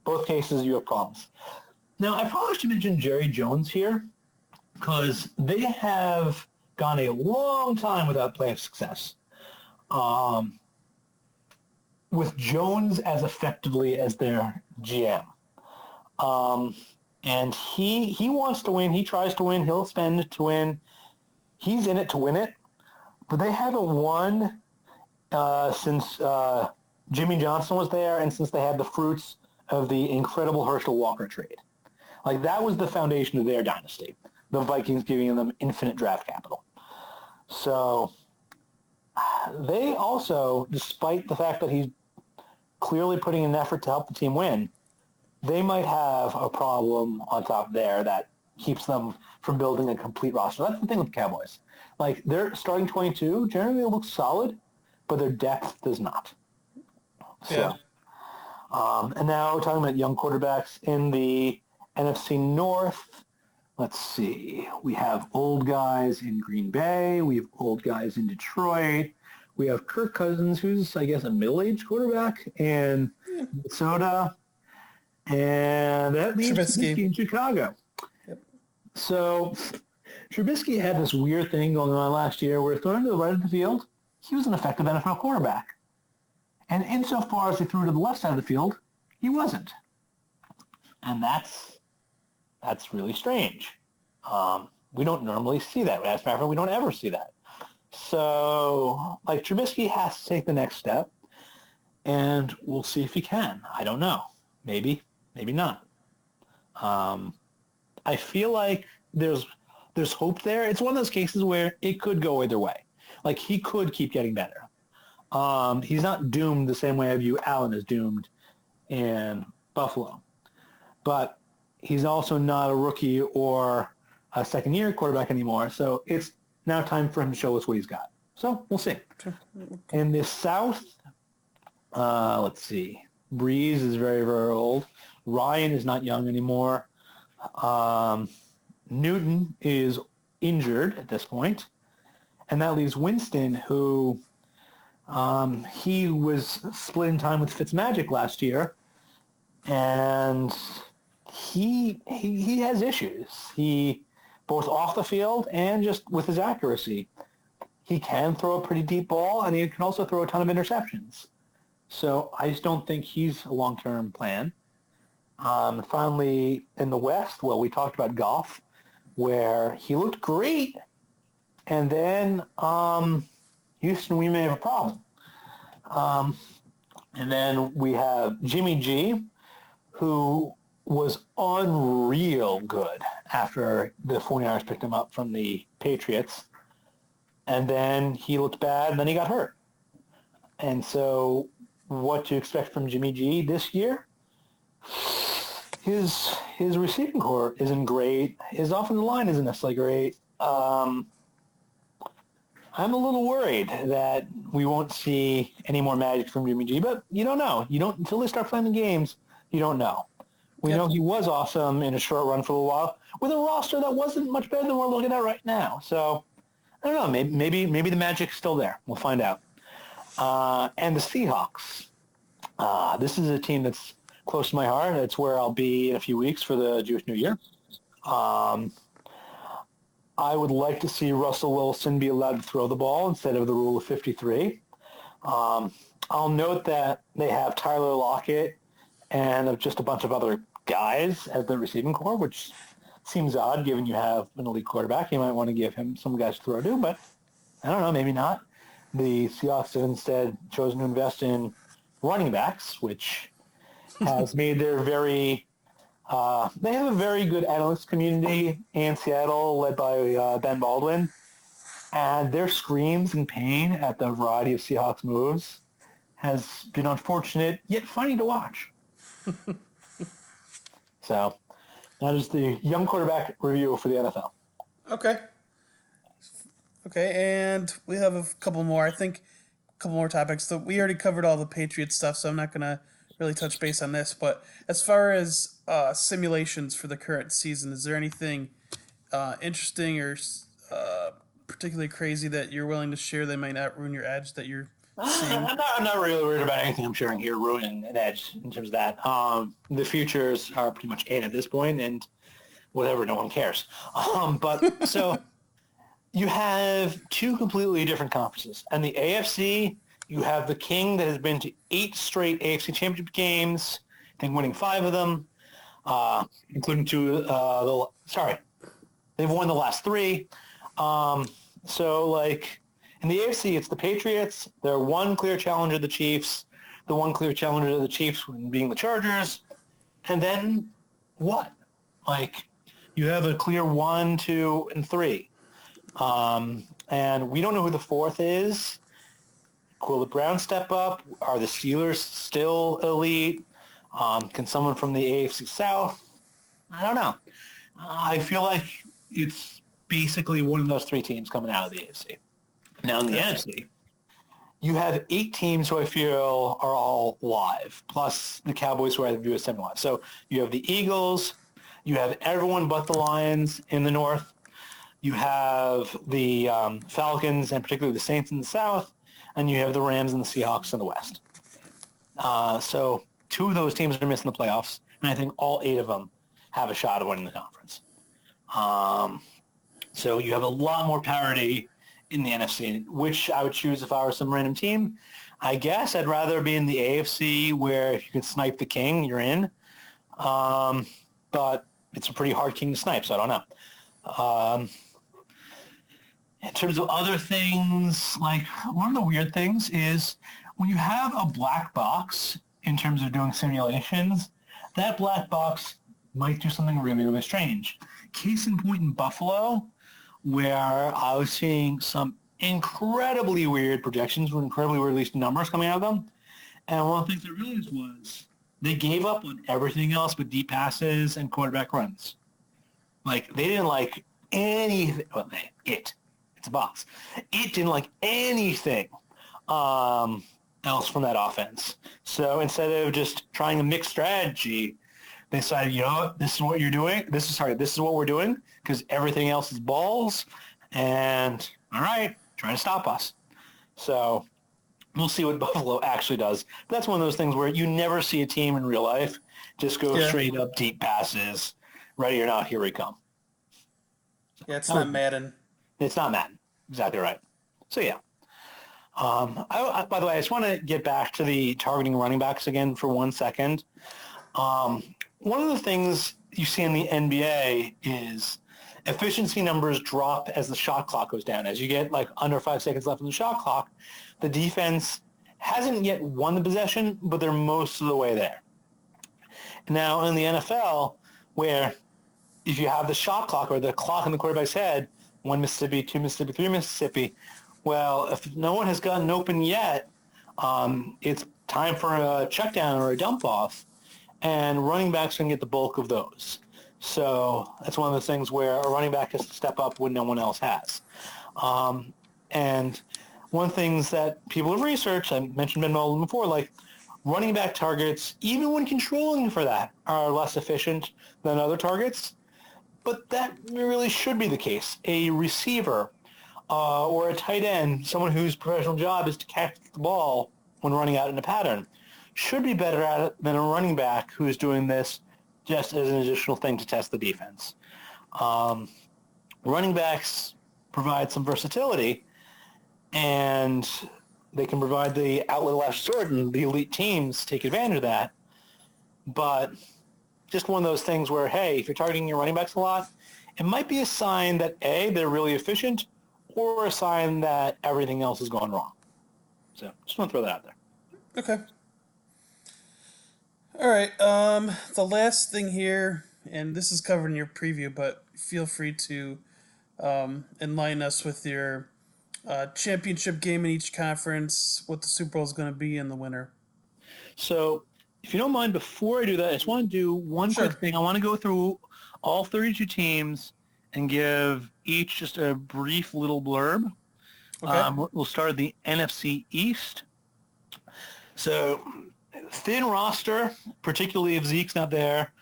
both cases, you have problems. Now, I probably should mention Jerry Jones here, because they have gone a long time without playoff success. With Jones as effectively as their GM. And he wants to win. He tries to win. He'll spend to win. He's in it to win it. But they haven't won since Jimmy Johnson was there and since they had the fruits of the incredible Herschel Walker trade. Like, that was the foundation of their dynasty. The Vikings giving them infinite draft capital. So they also, despite the fact that he's clearly putting in an effort to help the team win, they might have a problem on top there that keeps them from building a complete roster. That's the thing with the Cowboys. Like, their starting 22 generally looks solid, but their depth does not. Yeah. So, and now we're talking about young quarterbacks in the NFC North. Let's see. We have old guys in Green Bay. We have old guys in Detroit. We have Kirk Cousins, who's, I guess, a middle-aged quarterback in Minnesota. And that leaves Trubisky. Trubisky in Chicago. Yep. So Trubisky had this weird thing going on last year where throwing to the right of the field, he was an effective NFL quarterback. And insofar as he threw to the left side of the field, he wasn't. And that's really strange. We don't normally see that. As a matter of fact, we don't ever see that. So, like, Trubisky has to take the next step, and we'll see if he can. I don't know. Maybe, maybe not. I feel like there's hope there. It's one of those cases where it could go either way. Like, he could keep getting better. He's not doomed the same way I view Allen is doomed in Buffalo. But he's also not a rookie or a second-year quarterback anymore. So it's now time for him to show us what he's got. So we'll see. In the South, let's see. Breeze is very, very old. Ryan is not young anymore. Newton is injured at this point. And that leaves Winston, who he was splitting time with Fitzmagic last year. And he has issues. He, both off the field and just with his accuracy, he can throw a pretty deep ball, and he can also throw a ton of interceptions. So I just don't think he's a long-term plan. Finally, in the West, well, we talked about Goff, where he looked great, and then Houston, we may have a problem. And then we have Jimmy G, who was unreal good after the 49ers picked him up from the Patriots. And then he looked bad, and then he got hurt. And so what to expect from Jimmy G this year? His receiving core isn't great. His offensive line isn't necessarily great. I'm a little worried that we won't see any more magic from Jimmy G, but you don't know. You don't until they start playing the games. You don't know. We know he was awesome in a short run for a while with a roster that wasn't much better than we're looking at right now. So I don't know. Maybe the magic's still there. We'll find out. And the Seahawks. This is a team that's close to my heart. It's where I'll be in a few weeks for the Jewish New Year. I would like to see Russell Wilson be allowed to throw the ball instead of the rule of 53. I'll note that they have Tyler Lockett and just a bunch of other guys as the receiving core, which seems odd given you have an elite quarterback. You might want to give him some guys to throw to, but I don't know, maybe not. The Seahawks have instead chosen to invest in running backs, which has made their they have a very good analyst community in Seattle led by Ben Baldwin, and their screams in pain at the variety of Seahawks moves has been unfortunate yet funny to watch. So that is the young quarterback review for the NFL. Okay. Okay, and we have a couple more. I think a couple more topics. So we already covered all the Patriots stuff, so I'm not gonna really touch base on this. But as far as simulations for the current season, is there anything interesting or particularly crazy that you're willing to share that might not ruin your edge that you're seeing? I'm not really worried about anything I'm sharing here ruining an edge in terms of that. The futures are pretty much in at this point, and whatever, no one cares. But so you have two completely different conferences. And the AFC, you have the King that has been to 8 straight AFC Championship games, I think winning 5 of them, including 2. They've won the last 3. So, like, in the AFC, it's the Patriots. They're one clear challenger to the Chiefs. The one clear challenger to the Chiefs being the Chargers. And then what? Like, you have a clear 1, 2, and 3. And we don't know who the 4th is. Will the Browns step up? Are the Steelers still elite? Can someone from the AFC South? I don't know. I feel like it's basically one of those 3 teams coming out of the AFC. Now in the NFC, you have 8 teams who I feel are all live, plus the Cowboys who I view as semi-live. So you have the Eagles, you have everyone but the Lions in the North, you have the Falcons and particularly the Saints in the South, and you have the Rams and the Seahawks in the West. So 2 of those teams are missing the playoffs, and I think all 8 of them have a shot of winning the conference. So you have a lot more parity in the NFC, which I would choose if I were some random team. I guess I'd rather be in the AFC where if you can snipe the king, you're in. But it's a pretty hard king to snipe, so I don't know. In terms of other things, like one of the weird things is when you have a black box in terms of doing simulations, that black box might do something really, really strange. Case in point in Buffalo, where I was seeing some incredibly weird projections with incredibly weird, at least numbers coming out of them. And one of the things I realized was they gave up on everything else but deep passes and quarterback runs. Like, they didn't like anything. Well, it's a box. It didn't like anything else from that offense. So instead of just trying a mixed strategy, they decided, you know what, this is what you're doing. This is what we're doing because everything else is balls. And all right, try to stop us. So we'll see what Buffalo actually does. But that's one of those things where you never see a team in real life just go straight up deep passes. Ready or not, here we come. Yeah, it's not Madden. It's not Madden. Exactly right. So yeah. By the way, I just want to get back to the targeting running backs again for 1 second. One of the things you see in the NBA is efficiency numbers drop as the shot clock goes down. As you get like under 5 seconds left on the shot clock, the defense hasn't yet won the possession, but they're most of the way there. Now in the NFL, where if you have the shot clock or the clock in the quarterback's head, 1 Mississippi, 2 Mississippi, 3 Mississippi, well, if no one has gotten open yet, it's time for a check down or a dump off, and running backs can get the bulk of those. So that's one of those things where a running back has to step up when no one else has. And one of the things that people have researched, I mentioned Ben Mullen before, like running back targets, even when controlling for that, are less efficient than other targets. But that really should be the case. A receiver or a tight end, someone whose professional job is to catch the ball when running out in a pattern, should be better at it than a running back who is doing this just as an additional thing to test the defense. Running backs provide some versatility, and they can provide the outlet of last resort, and the elite teams take advantage of that. But just one of those things where, hey, if you're targeting your running backs a lot, it might be a sign that, A, they're really efficient, or a sign that everything else has gone wrong. So just want to throw that out there. Okay. All right. The last thing here, and this is covered in your preview, but feel free to enlighten us with your championship game in each conference, what the Super Bowl is going to be, and the winner. So if you don't mind, before I do that, I just want to do one quick thing. I want to go through all 32 teams and give each just a brief little blurb. Okay. We'll start at the NFC East. So thin roster, particularly if Zeke's not there.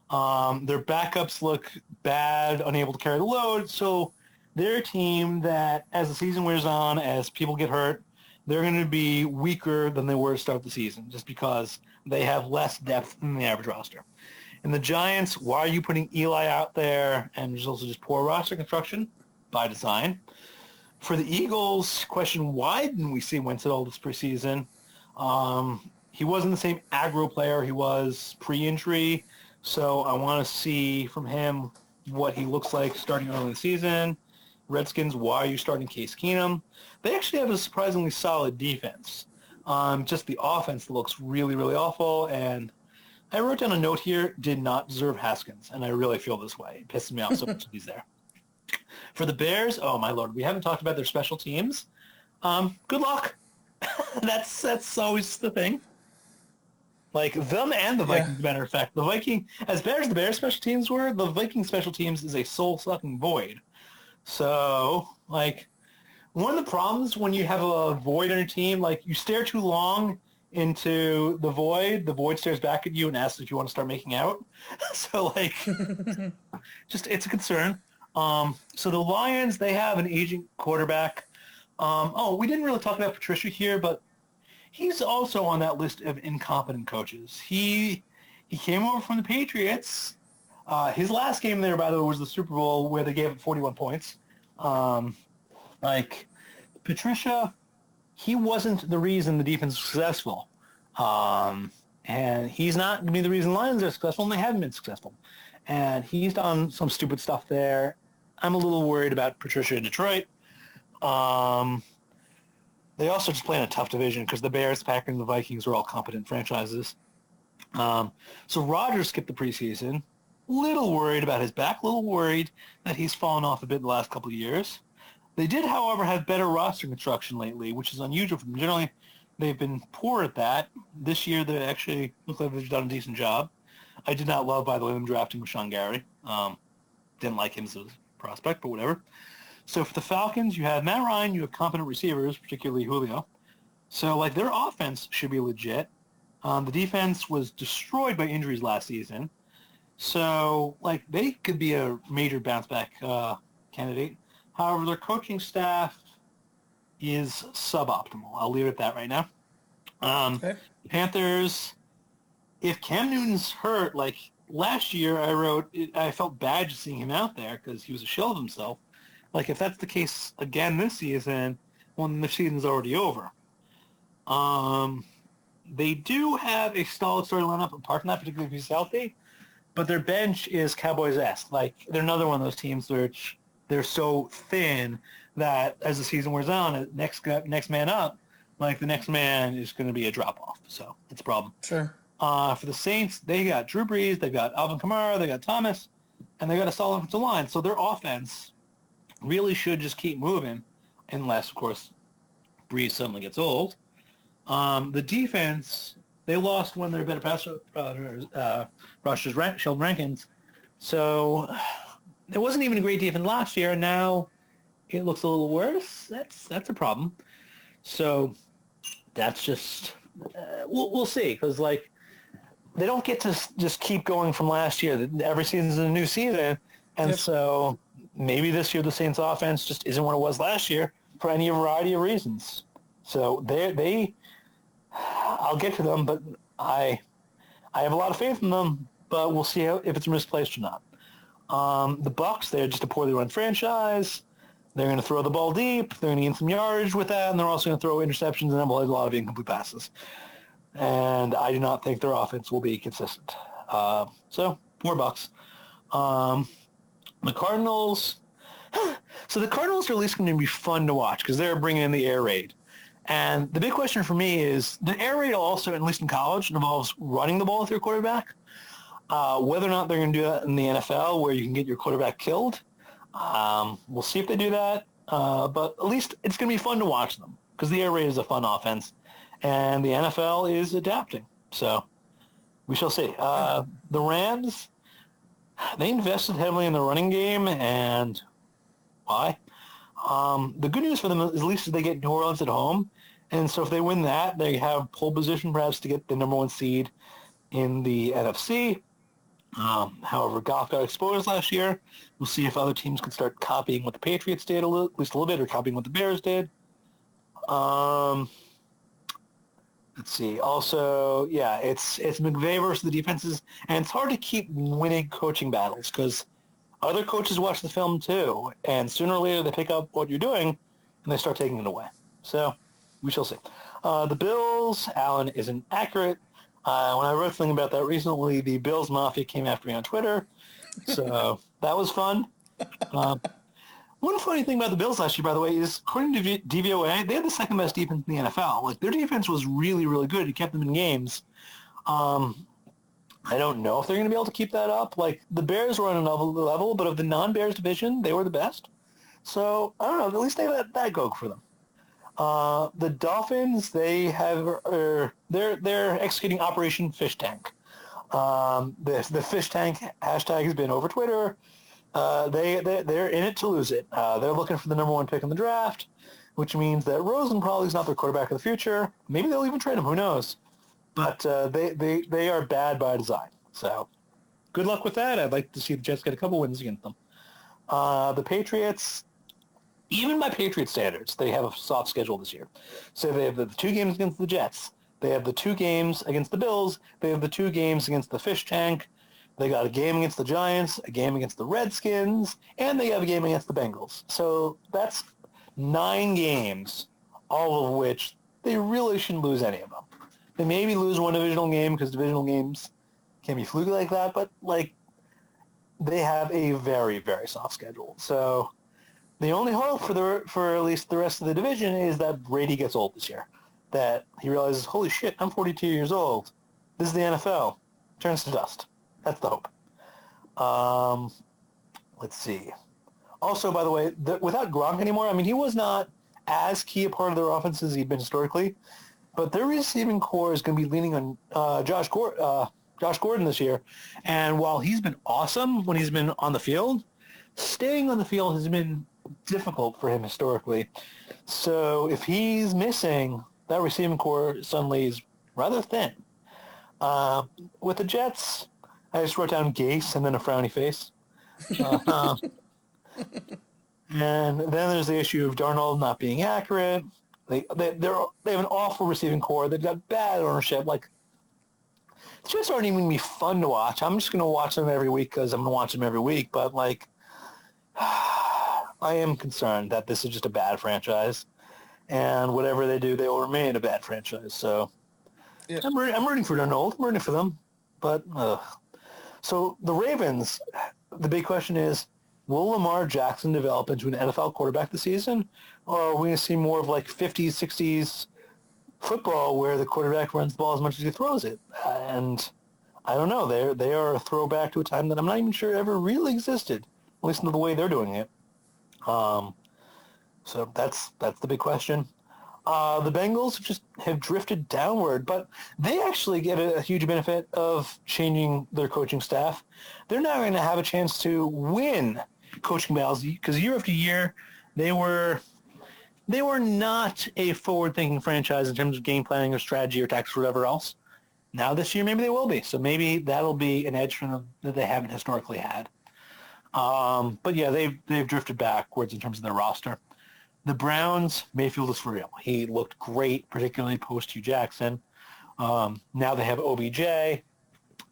Their backups look bad, unable to carry the load. So they're a team that, as the season wears on, as people get hurt, they're going to be weaker than they were to start the season just because they have less depth than the average roster. And the Giants, why are you putting Eli out there? And there's also just poor roster construction by design. For the Eagles, question, why didn't we see Wentz at all this preseason? He wasn't the same aggro player he was pre-injury, so I want to see from him what he looks like starting early in the season. Redskins, why are you starting Case Keenum? They actually have a surprisingly solid defense. Just the offense looks really, really awful, and I wrote down a note here, did not deserve Haskins, and I really feel this way. It pisses me off so much that he's there. For the Bears, oh my Lord, we haven't talked about their special teams. Good luck. That's always the thing. Like them and the Vikings, as a matter of fact. The Viking, as bad as the Bears special teams were, the Viking special teams is a soul-sucking void. So, like, one of the problems when you have a void on your team, like you stare too long into the void stares back at you and asks if you want to start making out. So like, just it's a concern. So the Lions, they have an aging quarterback. We didn't really talk about Patricia here, but he's also on that list of incompetent coaches. He came over from the Patriots. His last game there, by the way, was the Super Bowl where they gave up 41 points. Like Patricia, he wasn't the reason the defense was successful. And he's not going to be the reason Lions are successful, and they haven't been successful. And he's done some stupid stuff there. I'm a little worried about Patricia in Detroit. They also just play in a tough division because the Bears, the Packers, and the Vikings are all competent franchises. So Rodgers skipped the preseason. Little worried about his back. Little worried that he's fallen off a bit in the last couple of years. They did, however, have better roster construction lately, which is unusual for them. Generally, they've been poor at that. This year, they actually look like they've done a decent job. I did not love, by the way, them drafting Rashawn Gary. Didn't like him as a prospect, but whatever. So for the Falcons, you have Matt Ryan, you have competent receivers, particularly Julio. So, like, their offense should be legit. The defense was destroyed by injuries last season. So, like, they could be a major bounce-back candidate. However, their coaching staff is suboptimal. I'll leave it at that right now. Okay. Panthers, if Cam Newton's hurt, like, last year I wrote, I felt bad just seeing him out there because he was a shell of himself. Like, if that's the case again this season, well, then the season's already over. They do have a solid starting lineup, apart from that, particularly if he's healthy, but their bench is Cowboys-esque. Like, they're another one of those teams which they're so thin that as the season wears on, next man up, like, the next man is going to be a drop-off. So it's a problem. Sure. For the Saints, they got Drew Brees, they've got Alvin Kamara, they got Thomas, and they got a solid offensive line. So their offense really should just keep moving, unless, of course, Brees suddenly gets old. The defense, they lost one of their better pass rushers, Sheldon Rankins. So it wasn't even a great defense last year, and now it looks a little worse. That's a problem. So that's just we'll see, because like they don't get to just keep going from last year. Every season is a new season, and so maybe this year the Saints offense just isn't what it was last year for any variety of reasons. So they I'll get to them, but I have a lot of faith in them, but we'll see if it's misplaced or not. The Bucs, they're just a poorly run franchise. They're going to throw the ball deep. They're going to gain some yardage with that, and they're also going to throw interceptions and have a lot of incomplete passes. And I do not think their offense will be consistent. So, poor Bucs. The Cardinals. So the Cardinals are at least going to be fun to watch because they're bringing in the air raid. And the big question for me is the air raid also, at least in college, involves running the ball with your quarterback. Whether or not they're going to do that in the NFL where you can get your quarterback killed, we'll see if they do that. But at least it's going to be fun to watch them because the air raid is a fun offense. And the NFL is adapting. So we shall see. The Rams, they invested heavily in the running game, and why? The good news for them is at least they get New Orleans at home. And so if they win that, they have pole position perhaps to get the number one seed in the NFC. However, Goff got exposed last year. We'll see if other teams can start copying what the Patriots did at least a little bit, or copying what the Bears did. Let's see. Also, yeah, it's McVay versus the defenses, and it's hard to keep winning coaching battles because other coaches watch the film too, and sooner or later they pick up what you're doing and they start taking it away. So we shall see. The Bills, Allen isn't accurate. When I wrote something about that recently, the Bills Mafia came after me on Twitter, so that was fun. One funny thing about the Bills last year, by the way, is according to DVOA, they had the second best defense in the NFL. Like, their defense was really, really good. It kept them in games. I don't know if they're going to be able to keep that up. Like, the Bears were on another level, but of the non-Bears division, they were the best. So, I don't know. At least they let that go for them. The Dolphins, they're executing Operation Fish Tank. The Fish Tank hashtag has been over Twitter. They're in it to lose it. They're looking for the number one pick in the draft. which means that Rosen probably is not their quarterback of the future. Maybe they'll even trade him. Who knows? But they are bad by design. So good luck with that. I'd like to see the Jets get a couple wins against them. The Patriots, even by Patriot standards, they have a soft schedule this year. So they have the 2 games against the Jets. They have the 2 games against the Bills. They have the 2 games against the Fish Tank. They got a game against the Giants, a game against the Redskins, and they have a game against the Bengals. So that's 9 games, all of which they really shouldn't lose any of them. They maybe lose one divisional game because divisional games can be fluky like that, but like they have a very, very soft schedule. So the only hope for at least the rest of the division is that Brady gets old this year. That he realizes, holy shit, I'm 42 years old. This is the NFL. Turns to dust. That's the hope. Let's see. Also, by the way, without Gronk anymore, I mean, he was not as key a part of their offense as he'd been historically, but their receiving core is going to be leaning on Josh Gordon this year. And while he's been awesome when he's been on the field, staying on the field has been difficult for him historically. So if he's missing, that receiving core suddenly is rather thin. With the Jets, I just wrote down Gase and then a frowny face. And then there's the issue of Darnold not being accurate. They have an awful receiving core. They've got bad ownership. Like, the Jets aren't even going to be fun to watch. I'm just going to watch them every week because I'm going to watch them every week. But, like, I am concerned that this is just a bad franchise. And whatever they do, they will remain a bad franchise. So yeah. I'm rooting for Darnold. I'm rooting for them. But, so the Ravens, the big question is, will Lamar Jackson develop into an NFL quarterback this season? Or are we going to see more of like 50s, 60s football where the quarterback runs the ball as much as he throws it? And I don't know. They are a throwback to a time that I'm not even sure ever really existed, at least in the way they're doing it. So that's the big question. The Bengals just have drifted downward, but they actually get a huge benefit of changing their coaching staff. They're now going to have a chance to win coaching battles because year after year they were not a forward-thinking franchise in terms of game planning or strategy or tactics or whatever else. Now this year maybe they will be. So maybe that'll be an edge for them that they haven't historically had. But yeah, they've drifted backwards in terms of their roster. The Browns, Mayfield is for real. He looked great, particularly post-Hugh Jackson. Now they have OBJ. They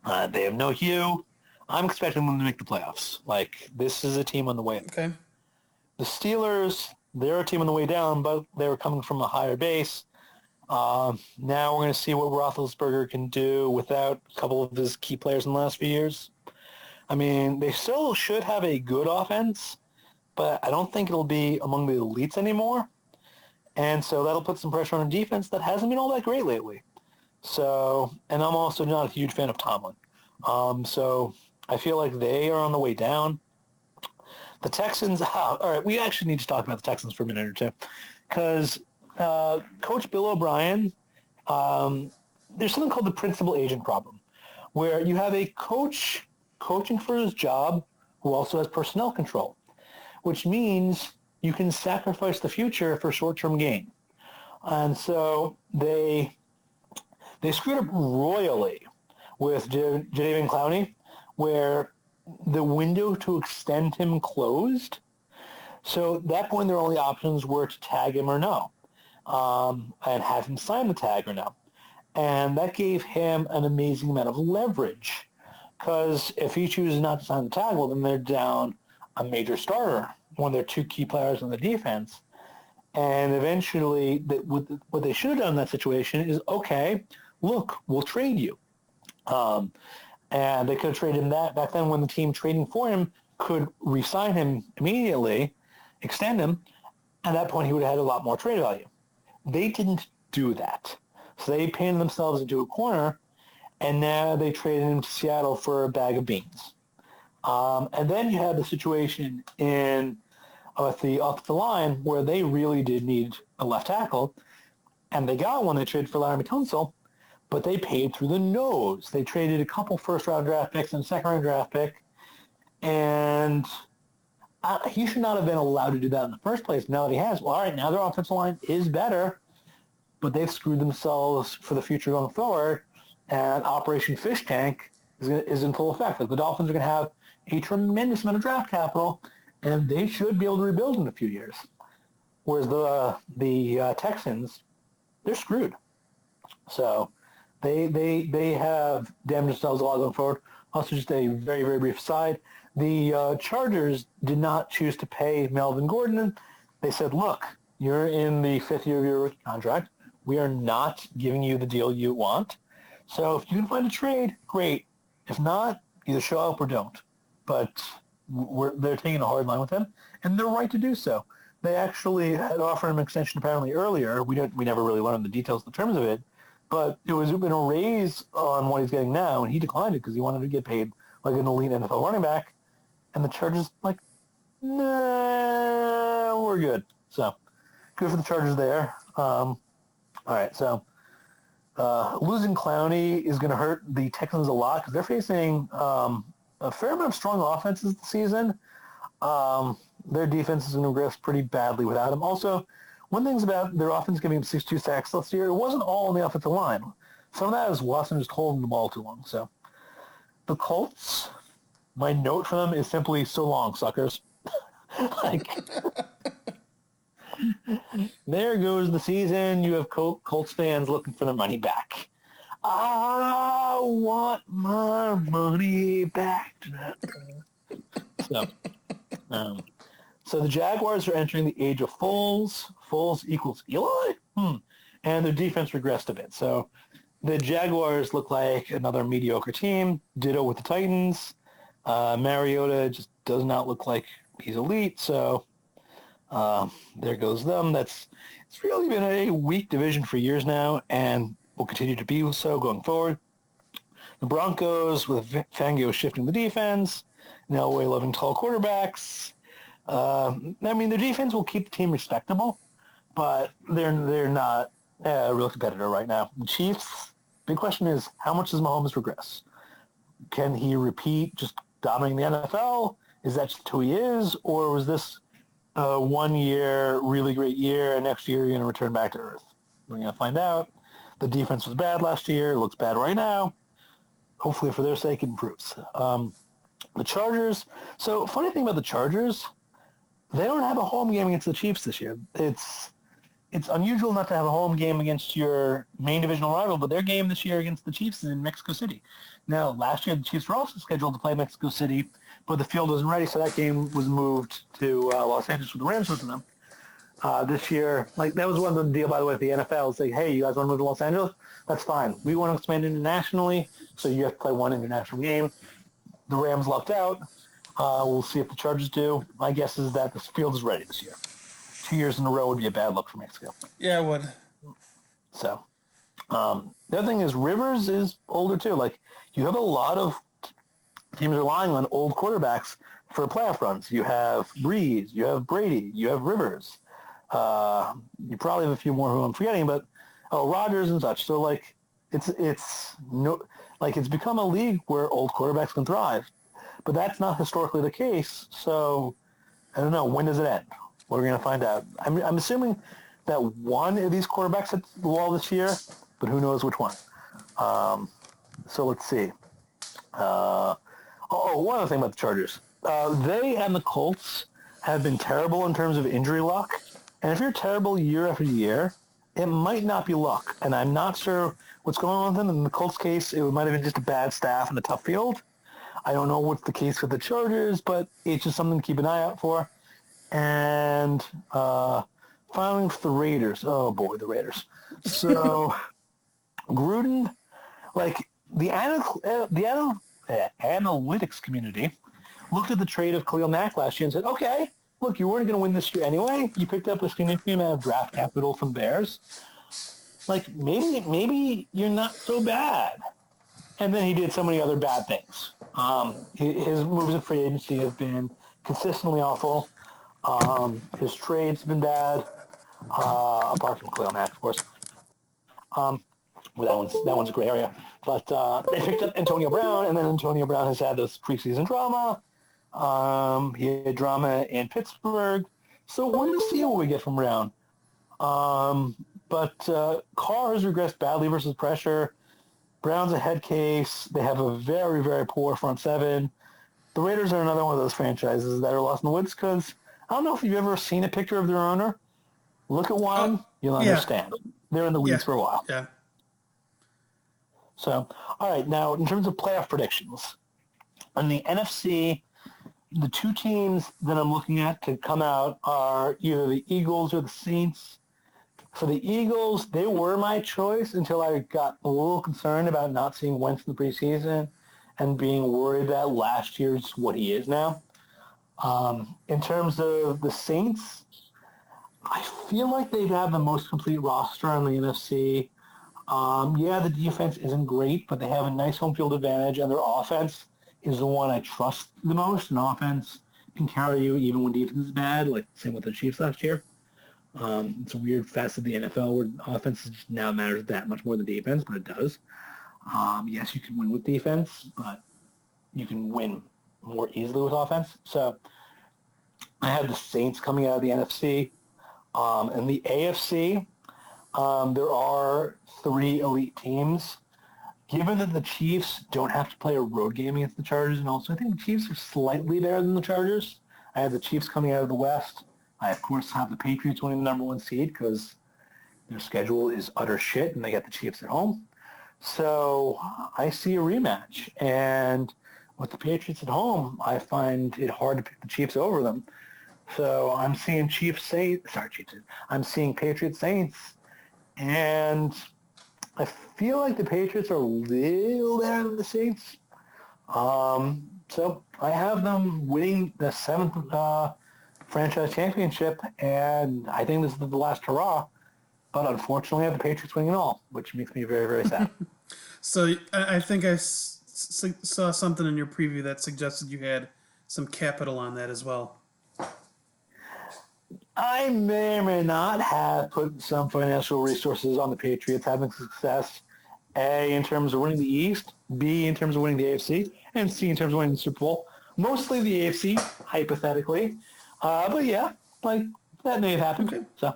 have no Hugh. I'm expecting them to make the playoffs. Like, this is a team on the way up. Okay. The Steelers, they're a team on the way down, but they were coming from a higher base. Now we're going to see what Roethlisberger can do without a couple of his key players in the last few years. I mean, they still should have a good offense, but I don't think it'll be among the elites anymore. And so that'll put some pressure on a defense that hasn't been all that great lately. So, and I'm also not a huge fan of Tomlin. So I feel like they are on the way down. The Texans, all right, we actually need to talk about the Texans for a minute or two. Because Coach Bill O'Brien, there's something called the principal agent problem, where you have a coach coaching for his job who also has personnel control, which means you can sacrifice the future for short-term gain. And so they screwed up royally with Jadeveon Clowney, where the window to extend him closed. So at that point, their only options were to tag him or no, and have him sign the tag or no. And that gave him an amazing amount of leverage, because if he chooses not to sign the tag, well, then they're down a major starter, one of their 2 key players on the defense. And eventually, what they should have done in that situation is, okay, look, we'll trade you. And they could have traded him that back then when the team trading for him could re-sign him immediately, extend him. At that point, he would have had a lot more trade value. They didn't do that. So they painted themselves into a corner, and now they traded him to Seattle for a bag of beans. And then you had the situation with the offensive line where they really did need a left tackle, and they got one. They traded for Larry Tunsil, but they paid through the nose. They traded a couple first-round draft picks and a second-round draft pick, and he should not have been allowed to do that in the first place. Now that he has, well, all right, now their offensive line is better, but they've screwed themselves for the future going forward, and Operation Fish Tank is in full effect. Like the Dolphins are going to have a tremendous amount of draft capital, and they should be able to rebuild in a few years. Whereas the Texans, they're screwed. So they have damaged themselves a lot going forward. Also, just a very, very brief aside, the Chargers did not choose to pay Melvin Gordon. They said, look, you're in the fifth year of your rookie contract. We are not giving you the deal you want. So if you can find a trade, great. If not, either show up or don't. But they're taking a hard line with him, and they're right to do so. They actually had offered him an extension apparently earlier. We never really learned the details, the terms of it, but it was been a raise on what he's getting now, and he declined it because he wanted to get paid like an elite NFL running back. And the Chargers like, nah, we're good. So good for the Chargers there. All right, so losing Clowney is going to hurt the Texans a lot because they're facing a fair amount of strong offenses this season. Their defense is going to regress pretty badly without him. Also, one thing's about their offense giving him 62 sacks last year. It wasn't all on the offensive line. Some of that is Watson just holding the ball too long. So the Colts, my note for them is simply so long, suckers. Like, there goes the season. You have Colts fans looking for their money back. I want my money back. So the Jaguars are entering the age of Foles. Foles equals Eli? And their defense regressed a bit. So the Jaguars look like another mediocre team. Ditto with the Titans. Mariota just does not look like he's elite. So there goes them. It's really been a weak division for years now, and will continue to be so going forward. The Broncos with Fangio shifting the defense. Elway loving tall quarterbacks. Their defense will keep the team respectable, but they're not a real competitor right now. The Chiefs, big question is, how much does Mahomes regress? Can he repeat just dominating the NFL? Is that just who he is? Or was this 1 year, really great year, and next year you're going to return back to earth? We're going to find out. The defense was bad last year. It looks bad right now. Hopefully, for their sake, it improves. The Chargers. So, funny thing about the Chargers, they don't have a home game against the Chiefs this year. It's unusual not to have a home game against your main divisional rival, but their game this year against the Chiefs is in Mexico City. Now, last year the Chiefs were also scheduled to play Mexico City, but the field wasn't ready, so that game was moved to Los Angeles with the Rams with them. This year, that was one of the deal, by the way, with the NFL. It's like, hey, you guys want to move to Los Angeles? That's fine. We want to expand internationally, so you have to play one international game. The Rams lucked out. We'll see if the Chargers do. My guess is that the field is ready this year. 2 years in a row would be a bad look for Mexico. Yeah, it would. So, the other thing is Rivers is older too. You have a lot of teams relying on old quarterbacks for playoff runs. You have Breeze, you have Brady, you have Rivers. You probably have a few more who I'm forgetting, but Rodgers and such. So it's become a league where old quarterbacks can thrive, but that's not historically the case. So I don't know, when does it end? We're going to find out. I'm assuming that one of these quarterbacks hits the wall this year, but who knows which one. So let's see. One other thing about the Chargers. They and the Colts have been terrible in terms of injury luck. And if you're terrible year after year, it might not be luck. And I'm not sure what's going on with them. In the Colts case, it might have been just a bad staff and a tough field. I don't know what's the case with the Chargers, but it's just something to keep an eye out for. And finally, for the Raiders. Oh, boy, the Raiders. So Gruden, the analytics community looked at the trade of Khalil Mack last year and said, okay, look, you weren't going to win this year anyway. You picked up a significant amount of draft capital from Bears. Maybe you're not so bad. And then he did so many other bad things. His moves in free agency have been consistently awful. His trades have been bad, apart from Khalil Mack, of course. Well, that one's a gray area. But they picked up Antonio Brown, and then Antonio Brown has had this preseason drama. He had drama in Pittsburgh. So we'll see what we get from Brown. But Carr has regressed badly versus pressure. Brown's a head case. They have a very, very poor front seven. The Raiders are another one of those franchises that are lost in the woods because I don't know if you've ever seen a picture of their owner. Look at one, you'll Yeah. understand. They're in the weeds for a while. Yeah. So, all right, now in terms of playoff predictions, in the NFC, the two teams that I'm looking at to come out are either the Eagles or the Saints. For the Eagles, they were my choice until I got a little concerned about not seeing Wentz in the preseason and being worried that last year's what he is now. In terms of the Saints, I feel like they have the most complete roster on the NFC. Yeah, the defense isn't great, but they have a nice home field advantage, and their offense is the one I trust the most. And offense can carry you even when defense is bad, like same with the Chiefs last year. It's a weird facet of the NFL where offense just now matters that much more than defense, but it does. Yes, you can win with defense, but you can win more easily with offense. So I have the Saints coming out of the NFC. In the AFC, there are three elite teams. Given that the Chiefs don't have to play a road game against the Chargers, and also I think the Chiefs are slightly better than the Chargers. I have the Chiefs coming out of the West. I, of course, have the Patriots winning the number one seed because their schedule is utter shit, and they got the Chiefs at home. So I see a rematch. And with the Patriots at home, I find it hard to pick the Chiefs over them. So I'm seeing I'm seeing Patriots Saints, and I feel like the Patriots are a little better than the Saints. So I have them winning the seventh franchise championship, and I think this is the last hurrah. But unfortunately, I have the Patriots winning it all, which makes me very, very sad. So I think I saw something in your preview that suggested you had some capital on that as well. I may or may not have put some financial resources on the Patriots having success, A, in terms of winning the East, B, in terms of winning the AFC, and C, in terms of winning the Super Bowl. Mostly the AFC, hypothetically. But yeah, like, that may have happened. Okay. So.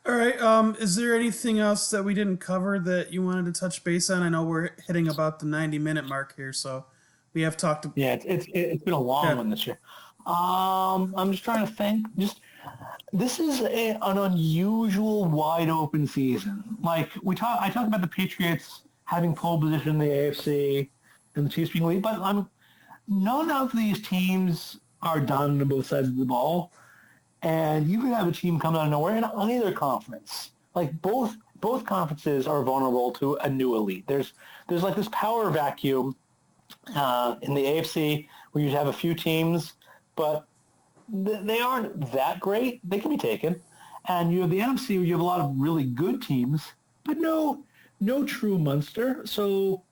All right. Is there anything else that we didn't cover that you wanted to touch base on? I know we're hitting about the 90-minute mark here, so we have talked. Yeah, it's been a long one this year. I'm just trying to think. This is an unusual wide open season. Like I talked about the Patriots having pole position in the AFC and the Chiefs being lead, but none of these teams are done on both sides of the ball. And you could have a team come out of nowhere in either conference. Like both conferences are vulnerable to a new elite. There's like this power vacuum in the AFC where you have a few teams, but they aren't that great. They can be taken. And you have the NFC where you have a lot of really good teams, but no true monster. So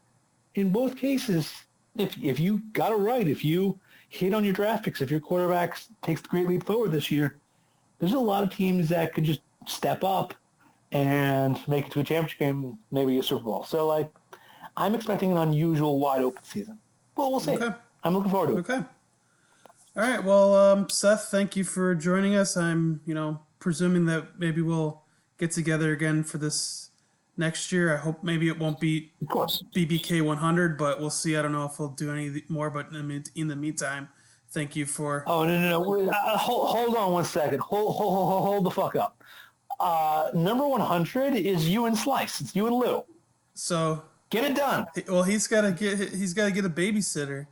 in both cases, if you got it right, if you hit on your draft picks, if your quarterback takes the great leap forward this year, there's a lot of teams that could just step up and make it to a championship game, maybe a Super Bowl. So, like, I'm expecting an unusual wide open season. Well, we'll see. Okay. I'm looking forward to it. Okay. All right. Well, Seth, thank you for joining us. I'm, presuming that maybe we'll get together again for this next year. I hope maybe it won't be of course BBK 100, but we'll see. I don't know if we'll do any more, but in the meantime, thank you for... Oh, no. Hold on one second. Hold the fuck up. Number 100 is you and Slice. It's you and Lou. So... Get it done. Well, he's got to get a babysitter.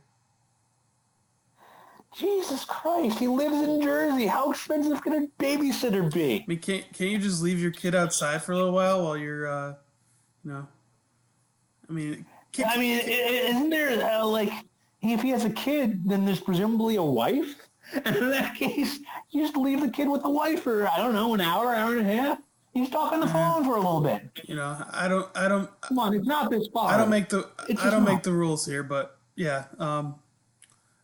Jesus Christ, he lives in Jersey. How expensive can a babysitter be? I mean, can't you just leave your kid outside for a little while you're, I mean, isn't there, if he has a kid, then there's presumably a wife? And in that case, you just leave the kid with the wife for, I don't know, an hour and a half? You just talk on the phone for a little bit. I don't. Come on, it's not this far. I don't make the rules here, but yeah. All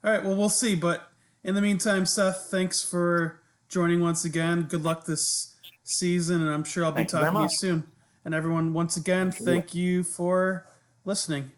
right, well, we'll see. But in the meantime, Seth, thanks for joining once again. Good luck this season, and I'm sure I'll be talking to you soon. And everyone, once again, thank you for listening.